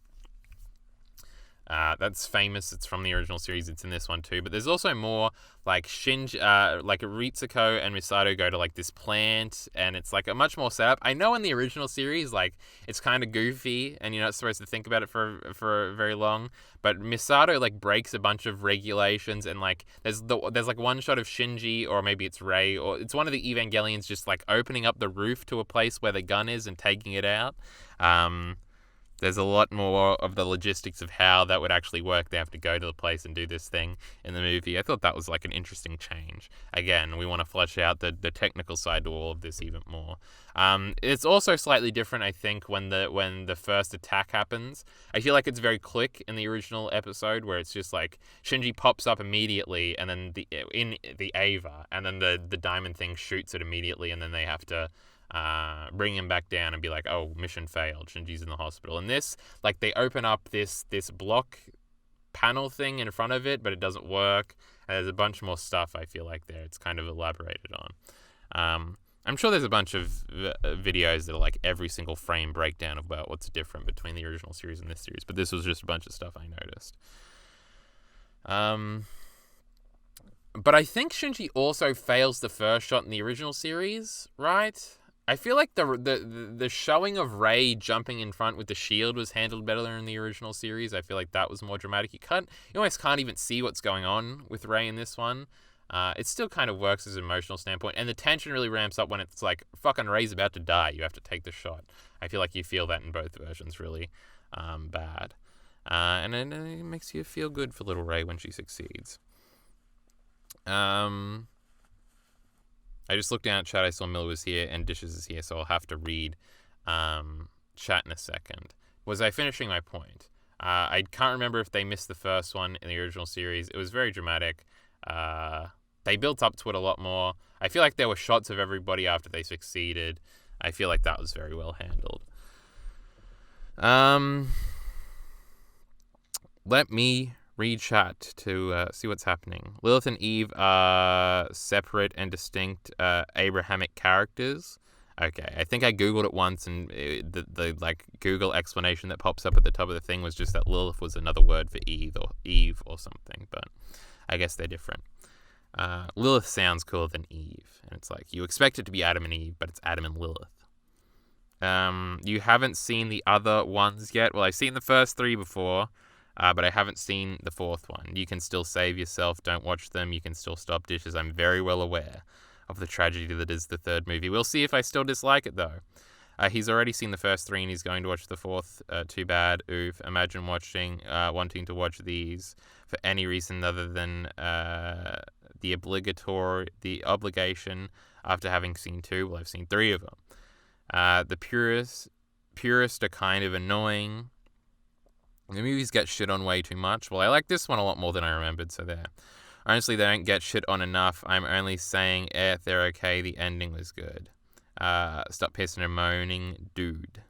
That's famous. It's from the original series. It's in this one too. But there's also more like like Ritsuko and Misato go to like this plant, and it's like a much more setup. I know in the original series, like it's kind of goofy, and you're not supposed to think about it for very long. But Misato like breaks a bunch of regulations, and like there's like one shot of Shinji, or maybe it's Rei, or it's one of the Evangelions just like opening up the roof to a place where the gun is and taking it out. There's a lot more of the logistics of how that would actually work. They have to go to the place and do this thing in the movie. I thought that was like an interesting change. Again, we want to flesh out the technical side to all of this even more. It's also slightly different, I think, when the first attack happens. I feel like it's very quick in the original episode, where it's just like Shinji pops up immediately, and then in the Ava, and then the diamond thing shoots it immediately, and then they have to bring him back down and be like, oh, mission failed, Shinji's in the hospital. And this, like, they open up this block panel thing in front of it, but it doesn't work, and there's a bunch more stuff, I feel like, there. It's kind of elaborated on. I'm sure there's a bunch of videos that are like every single frame breakdown about what's different between the original series and this series, but this was just a bunch of stuff I noticed. But I think Shinji also fails the first shot in the original series, right? I feel like the showing of Rey jumping in front with the shield was handled better in the original series. I feel like that was more dramatic. You almost can't even see what's going on with Rey in this one. It still kind of works as an emotional standpoint, and the tension really ramps up when it's like, fucking Rey's about to die, you have to take the shot. I feel like you feel that in both versions really bad. And it makes you feel good for little Rey when she succeeds. I just looked down at chat, I saw Miller was here and Dishes is here, so I'll have to read chat in a second. Was I finishing my point? I can't remember if they missed the first one in the original series. It was very dramatic. They built up to it a lot more. I feel like there were shots of everybody after they succeeded. I feel like that was very well handled. Let me read chat to see what's happening. Lilith and Eve are separate and distinct Abrahamic characters. Okay, I think I googled it once, and the like Google explanation that pops up at the top of the thing was just that Lilith was another word for Eve or something, but I guess they're different. Lilith sounds cooler than Eve, and it's like you expect it to be Adam and Eve, but it's Adam and Lilith. You haven't seen the other ones yet. Well, I've seen the first 3 before, but I haven't seen the 4th one. You can still save yourself. Don't watch them. You can still stop Dishes. I'm very well aware of the tragedy that is the 3rd movie. We'll see if I still dislike it, though. He's already seen the first 3, and he's going to watch the 4th. Too bad. Oof. Imagine wanting to watch these for any reason other than the obligation after having seen 2. Well, I've seen 3 of them. The purists are kind of annoying. The movies get shit on way too much. Well, I like this one a lot more than I remembered, so there. Honestly, they don't get shit on enough. I'm only saying, they're okay. The ending was good. Stop pissing and moaning, dude.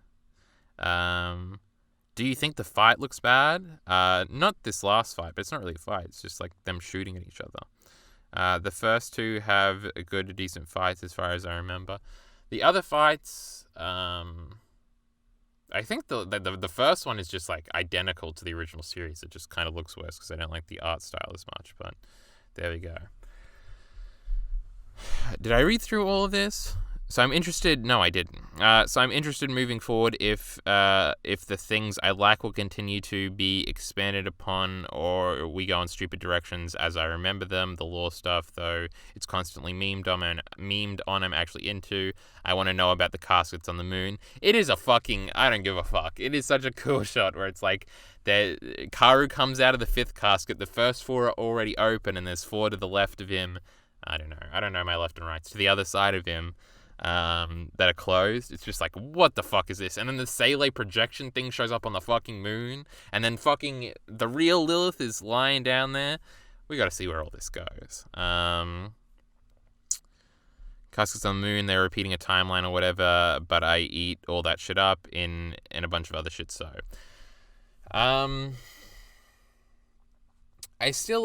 Do you think the fight looks bad? Not this last fight, but it's not really a fight. It's just like them shooting at each other. The first 2 have good, decent fights as far as I remember. The other fights, I think the first one is just like identical to the original series. It just kind of looks worse because I don't like the art style as much, but there we go. Did I read through all of this? So I'm interested. No, I didn't. So I'm interested moving forward if the things I like will continue to be expanded upon, or we go in stupid directions as I remember them. The lore stuff, though, it's constantly memed on. I'm actually into. I want to know about the caskets on the moon. It is a fucking. I don't give a fuck. It is such a cool shot where it's like Karu comes out of the 5th casket. The first 4 are already open, and there's 4 to the left of him. I don't know my left and rights. To the other side of him. That are closed. It's just like, what the fuck is this? And then the Sele projection thing shows up on the fucking moon, and then fucking the real Lilith is lying down there. We gotta see where all this goes. Caskets on the moon, they're repeating a timeline or whatever, but I eat all that shit up in a bunch of other shit, so.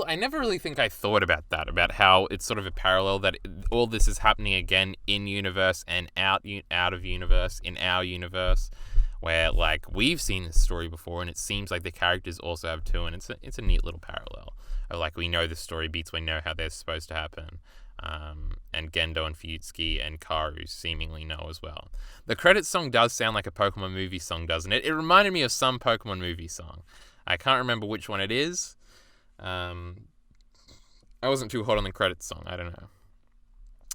I never really think I thought about that, about how it's sort of a parallel that all this is happening again in universe and out of universe, in our universe, where like we've seen this story before and it seems like the characters also have too, and it's a neat little parallel. Like we know the story beats, we know how they're supposed to happen. And Gendo and Fuyutsuki and Karu seemingly know as well. The credits song does sound like a Pokemon movie song, doesn't it? It reminded me of some Pokemon movie song. I can't remember which one it is. I wasn't too hot on the credits song, I don't know.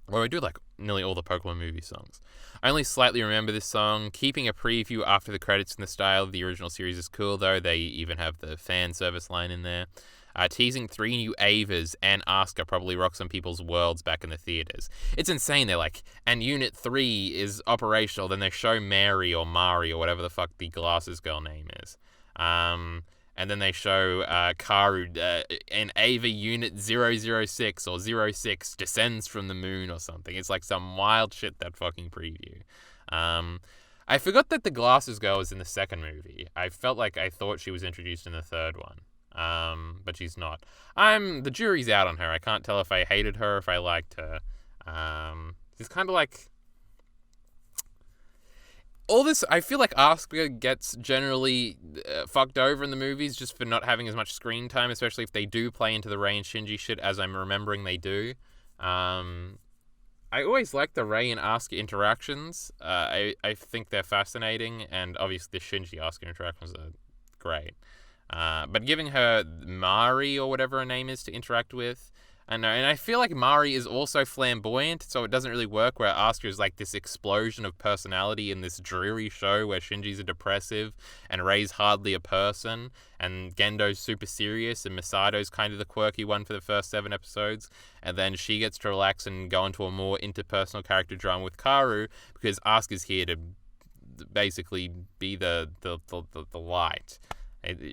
Well, I do like nearly all the Pokemon movie songs. I only slightly remember this song. Keeping a preview after the credits in the style of the original series is cool, though. They even have the fan service line in there. Teasing 3 new Avas and Asuka probably rock some people's worlds back in the theaters. It's insane. They're like, and Unit 3 is operational. Then they show Mary or Mari or whatever the fuck the glasses girl name is. And then they show Karu, and Ava Unit 006 or 06 descends from the moon or something. It's like some wild shit, that fucking preview. I forgot that the glasses girl was in the 2nd movie. I thought she was introduced in the 3rd one. But she's not. The jury's out on her. I can't tell if I hated her or if I liked her. She's kind of like... all this, I feel like Asuka gets generally fucked over in the movies just for not having as much screen time, especially if they do play into the Rey and Shinji shit, as I'm remembering they do. I always like the Rey and Asuka interactions. I think they're fascinating, and obviously the Shinji Asuka interactions are great. But giving her Mari or whatever her name is to interact with, I know, and I feel like Mari is also flamboyant, so it doesn't really work where Asuka is like this explosion of personality in this dreary show where Shinji's a depressive and Rei's hardly a person, and Gendo's super serious and Misato's kind of the quirky one for the first 7 episodes, and then she gets to relax and go into a more interpersonal character drama with Karu because Asuka's here to basically be the light.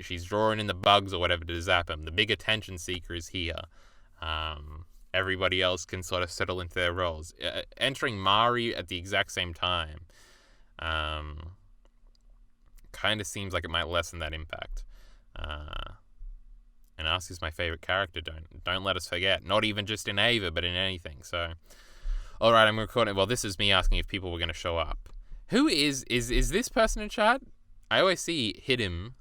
She's drawing in the bugs or whatever to zap him. The big attention seeker is here. Everybody else can sort of settle into their roles. Entering Mari at the exact same time kind of seems like it might lessen that impact. And Asuka's my favorite character. Don't let us forget. Not even just in Ava, but in anything. So, all right, I'm recording. Well, this is me asking if people were going to show up. Who is this person in chat? I always see Hidim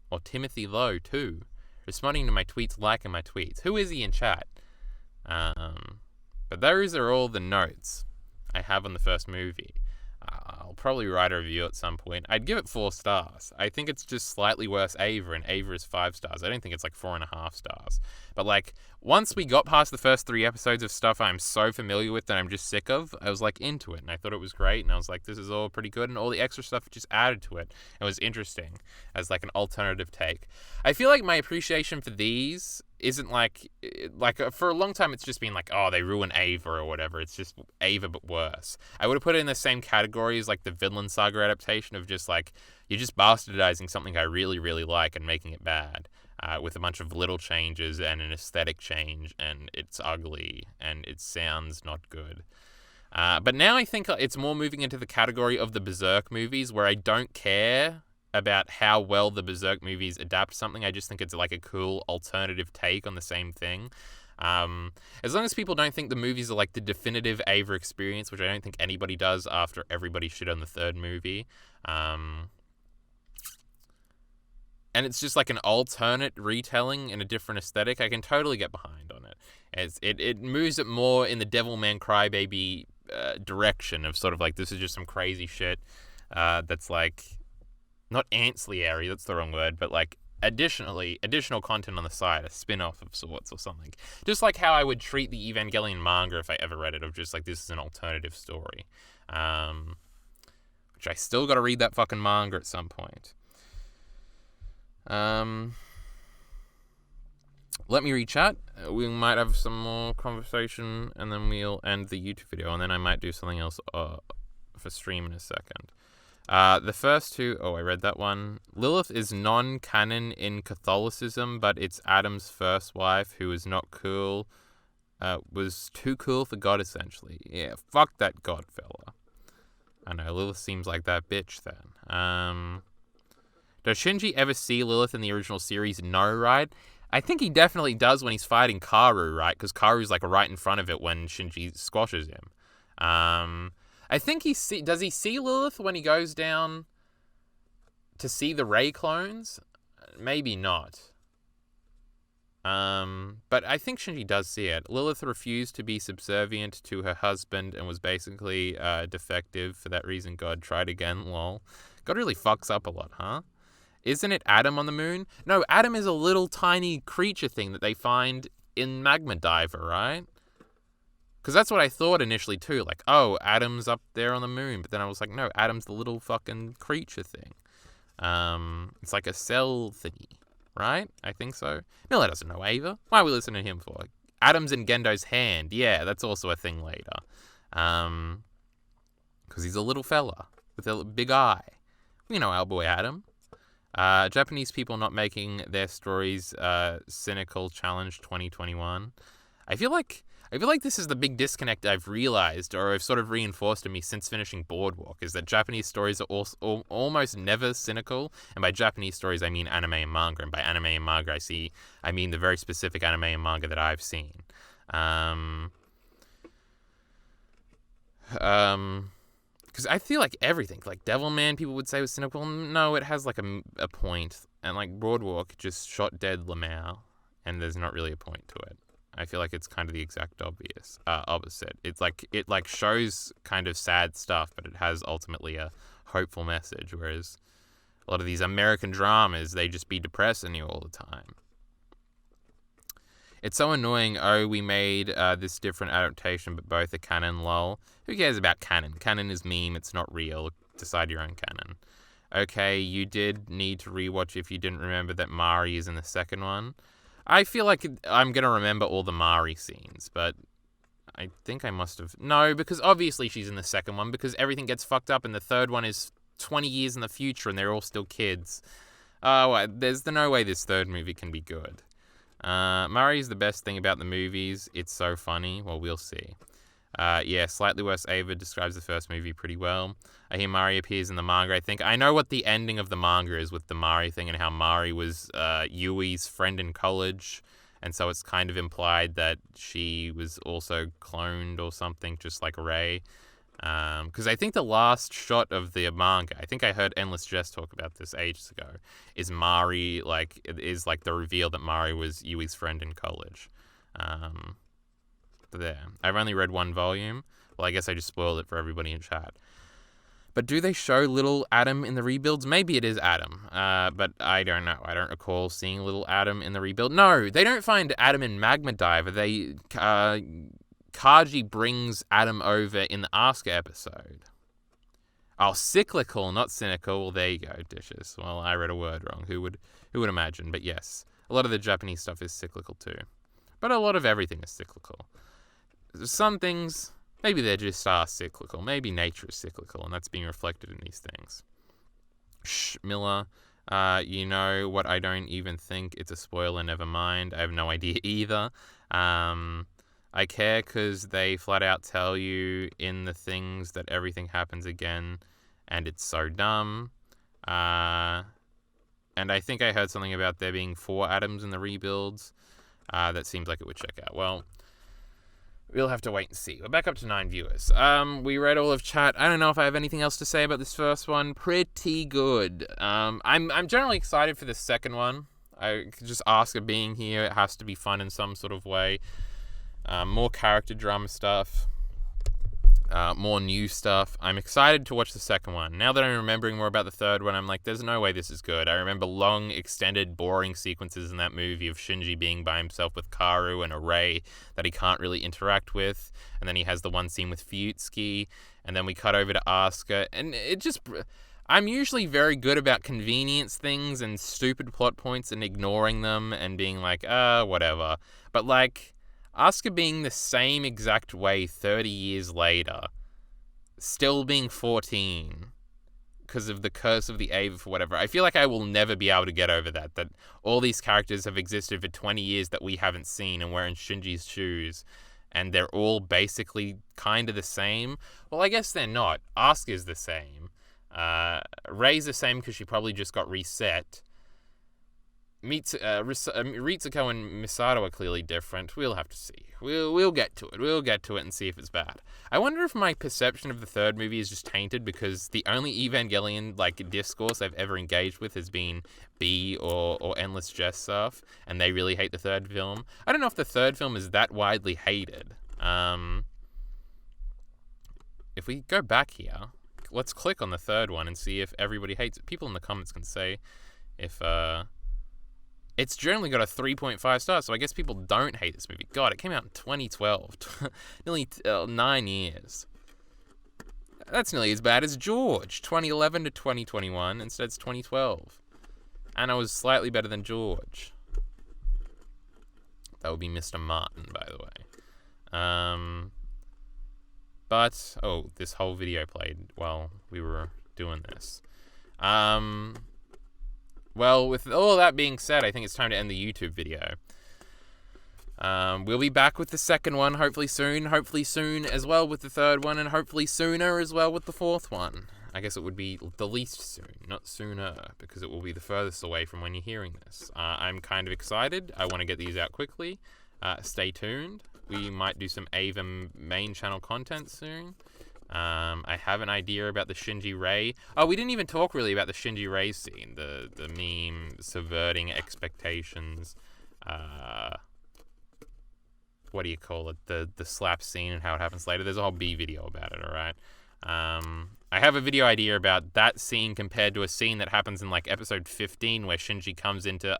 or Timothy Lowe too, responding to my tweets, liking my tweets. Who is he in chat? But those are all the notes I have on the first movie. I'll probably write a review at some point. I'd give it 4 stars. I think it's just slightly worse Ava, and Ava is 5 stars. I don't think it's like 4.5 stars. But like, once we got past the first 3 episodes of stuff I'm so familiar with that I'm just sick of, I was like into it, and I thought it was great, and I was like, this is all pretty good, and all the extra stuff just added to it. It was interesting as like an alternative take. I feel like my appreciation for these isn't like for a long time it's just been like, oh, they ruin Ava or whatever. It's just Ava but worse. I would have put it in the same category as like the Vinland Saga adaptation of just like, you're just bastardizing something I really, really like and making it bad, with a bunch of little changes and an aesthetic change, and it's ugly and it sounds not good. But now I think it's more moving into the category of the Berserk movies, where I don't care about how well the Berserk movies adapt something. I just think it's like a cool alternative take on the same thing. As long as people don't think the movies are like the definitive Ava experience, which I don't think anybody does after everybody shit on the 3rd movie. And it's just like an alternate retelling in a different aesthetic, I can totally get behind on it. It moves it more in the Devilman Crybaby direction of sort of like, this is just some crazy shit that's like, not ancillary, that's the wrong word, but like additional content on the side, a spin-off of sorts or something. Just like how I would treat the Evangelion manga if I ever read it, of just like, this is an alternative story. Which I still gotta read that fucking manga at some point. Let me read chat. We might have some more conversation, and then we'll end the YouTube video, and then I might do something else for stream in a second. The first 2, I read that one. Lilith is non-canon in Catholicism, but it's Adam's first wife, who is not cool, was too cool for God, essentially. Yeah, fuck that God fella. I know, Lilith seems like that bitch then. Does Shinji ever see Lilith in the original series? No, right? I think he definitely does when he's fighting Karu, right? Because Karu's like right in front of it when Shinji squashes him. I think does he see Lilith when he goes down to see the Rey clones? Maybe not. But I think Shinji does see it. Lilith refused to be subservient to her husband and was basically defective. For that reason, God tried again, lol. God really fucks up a lot, huh? Isn't it Adam on the moon? No, Adam is a little tiny creature thing that they find in Magma Diver, right? Because that's what I thought initially too, like, oh, Adam's up there on the moon, but then I was like, no, Adam's the little fucking creature thing. It's like a cell thingy, right? I think so. Miller doesn't know Ava. Why are we listening to him for? Adam's in Gendo's hand. Yeah, that's also a thing later. Because he's a little fella with a big eye. We know our boy Adam. Japanese people not making their stories cynical challenge 2021. I feel like this is the big disconnect I've realized, or I've sort of reinforced in me since finishing Boardwalk, is that Japanese stories are almost never cynical. And by Japanese stories, I mean anime and manga. And by anime and manga, I mean the very specific anime and manga that I've seen. because I feel like everything, like Devilman, people would say was cynical. No, it has like a point, and like Boardwalk just shot dead Lamau, and there's not really a point to it. I feel like it's kind of the exact opposite. It's like it like shows kind of sad stuff, but it has ultimately a hopeful message. Whereas a lot of these American dramas, they just be depressing you all the time. It's so annoying. Oh, we made this different adaptation, but both are canon. Lol. Who cares about canon? Canon is meme. It's not real. Decide your own canon. Okay, you did need to rewatch if you didn't remember that Mari is in the second one. I feel like I'm going to remember all the Mari scenes, but I think I must have... No, because obviously she's in the second one, because everything gets fucked up, and the third one is 20 years in the future, and they're all still kids. There's no way this third movie can be good. Mari is the best thing about the movies. It's so funny. Well, we'll see. Yeah, Slightly Worse Ava describes the first movie pretty well. I hear Mari appears in the manga. I think I know what the ending of the manga is with the Mari thing, and how Mari was Yui's friend in college, and so it's kind of implied that she was also cloned or something, just like Rei. Because I think the last shot of the manga, I think I heard Endless Jest talk about this ages ago, is Mari, like, it is like the reveal that Mari was Yui's friend in college. There. I've only read one volume. Well, I guess I just spoiled it for everybody in chat. But do they show little Adam in the rebuilds? Maybe it is Adam, but I don't know. I don't recall seeing little Adam in the rebuild. No, they don't find Adam in Magma Diver. Kaji brings Adam over in the Asuka episode. Oh, cyclical, not cynical. Well, there you go, dishes. Well, I read a word wrong. Who would imagine? But yes, a lot of the Japanese stuff is cyclical too. But a lot of everything is cyclical. Some things, maybe they just are cyclical. Maybe nature is cyclical, and that's being reflected in these things. Shh, Miller. You know what? I don't even think it's a spoiler. Never mind. I have no idea either. I care because they flat out tell you in the things that everything happens again, and it's so dumb. And I think I heard something about there being 4 Adams in the rebuilds. That seems like it would check out. Well, we'll have to wait and see. We're back up to 9 viewers. We read all of chat. I don't know if I have anything else to say about this first one. Pretty good. I'm generally excited for the second one. I could just ask of being here. It has to be fun in some sort of way. More character drama stuff. More new stuff. I'm excited to watch the second one. Now that I'm remembering more about the third one, I'm like, there's no way this is good. I remember long, extended, boring sequences in that movie of Shinji being by himself with Karu and a Rei that he can't really interact with. And then he has the one scene with Fuyutsuki. And then we cut over to Asuka. And it just... I'm usually very good about convenience things and stupid plot points and ignoring them and being like, whatever. But like... Asuka being the same exact way 30 years later, still being 14 because of the curse of the Ava for whatever. I feel like I will never be able to get over that all these characters have existed for 20 years that we haven't seen, and we're in Shinji's shoes, and they're all basically kind of the same. Well, I guess they're not. Asuka's the same. Rei's the same because she probably just got reset. Ritsuko and Misato are clearly different. We'll have to see. We'll get to it. We'll get to it and see if it's bad. I wonder if my perception of the third movie is just tainted because the only Evangelion discourse I've ever engaged with has been B or Endless Jest stuff, and they really hate the third film. I don't know if the third film is that widely hated. If we go back here, let's click on the third one and see if everybody hates it. People in the comments can say if it's generally got a 3.5 stars, so I guess people don't hate this movie. God, it came out in 2012. Nearly 9 years. That's nearly as bad as George. 2011 to 2021. Instead, it's 2012. And I was slightly better than George. That would be Mr. Martin, by the way. But, this whole video played while we were doing this. Well, with all that being said, I think it's time to end the YouTube video. We'll be back with the second one, hopefully soon as well with the third one, and hopefully sooner as well with the fourth one. I guess it would be the least soon, not sooner, because it will be the furthest away from when you're hearing this. I'm kind of excited. I want to get these out quickly. Stay tuned. We might do some Ava main channel content soon. I have an idea about the Shinji Rei. Oh, we didn't even talk really about the Shinji Rei scene. The meme subverting expectations. What do you call it? The slap scene and how it happens later. There's a whole B video about it, alright? I have a video idea about that scene compared to a scene that happens in like episode 15 where Shinji comes into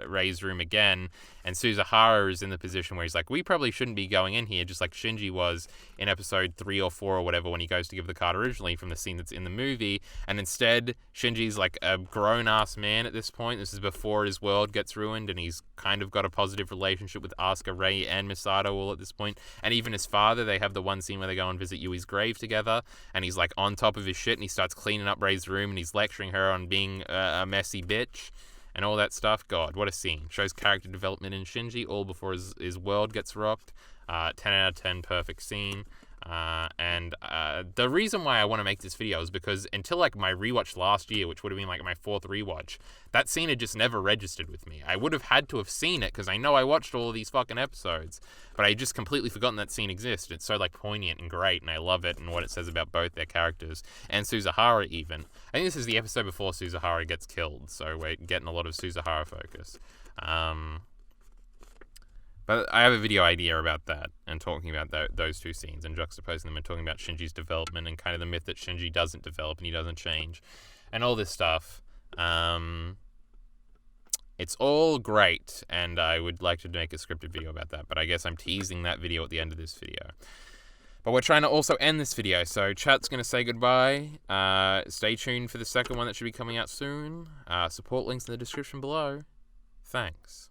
Rei's room again and Suzuhara is in the position where he's like, we probably shouldn't be going in here, just like Shinji was in episode 3 or 4 or whatever when he goes to give the card originally from the scene that's in the movie. And instead, Shinji's like a grown-ass man at this point. This is before his world gets ruined and he's kind of got a positive relationship with Asuka, Rei, and Misato all at this point. And even his father, they have the one scene where they go and visit Yui's grave together and he's like on top of his shit and he starts cleaning up Rei's room and he's lecturing her on being a messy bitch and all that stuff. God, what a scene. Shows character development in Shinji all before his world gets rocked. 10 out of 10 perfect scene. And the reason why I want to make this video is because until like my rewatch last year, which would have been like my 4th rewatch, that scene had just never registered with me. I would have had to have seen it because I know I watched all of these fucking episodes, but I just completely forgotten that scene exists. It's so like poignant and great, and I love it and what it says about both their characters and Suzuhara even. I think this is the episode before Suzuhara gets killed, so we're getting a lot of Suzuhara focus. But I have a video idea about that and talking about those two scenes and juxtaposing them and talking about Shinji's development and kind of the myth that Shinji doesn't develop and he doesn't change and all this stuff. It's all great and I would like to make a scripted video about that, but I guess I'm teasing that video at the end of this video. But we're trying to also end this video, so chat's going to say goodbye. Stay tuned for the second one that should be coming out soon. Support links in the description below. Thanks.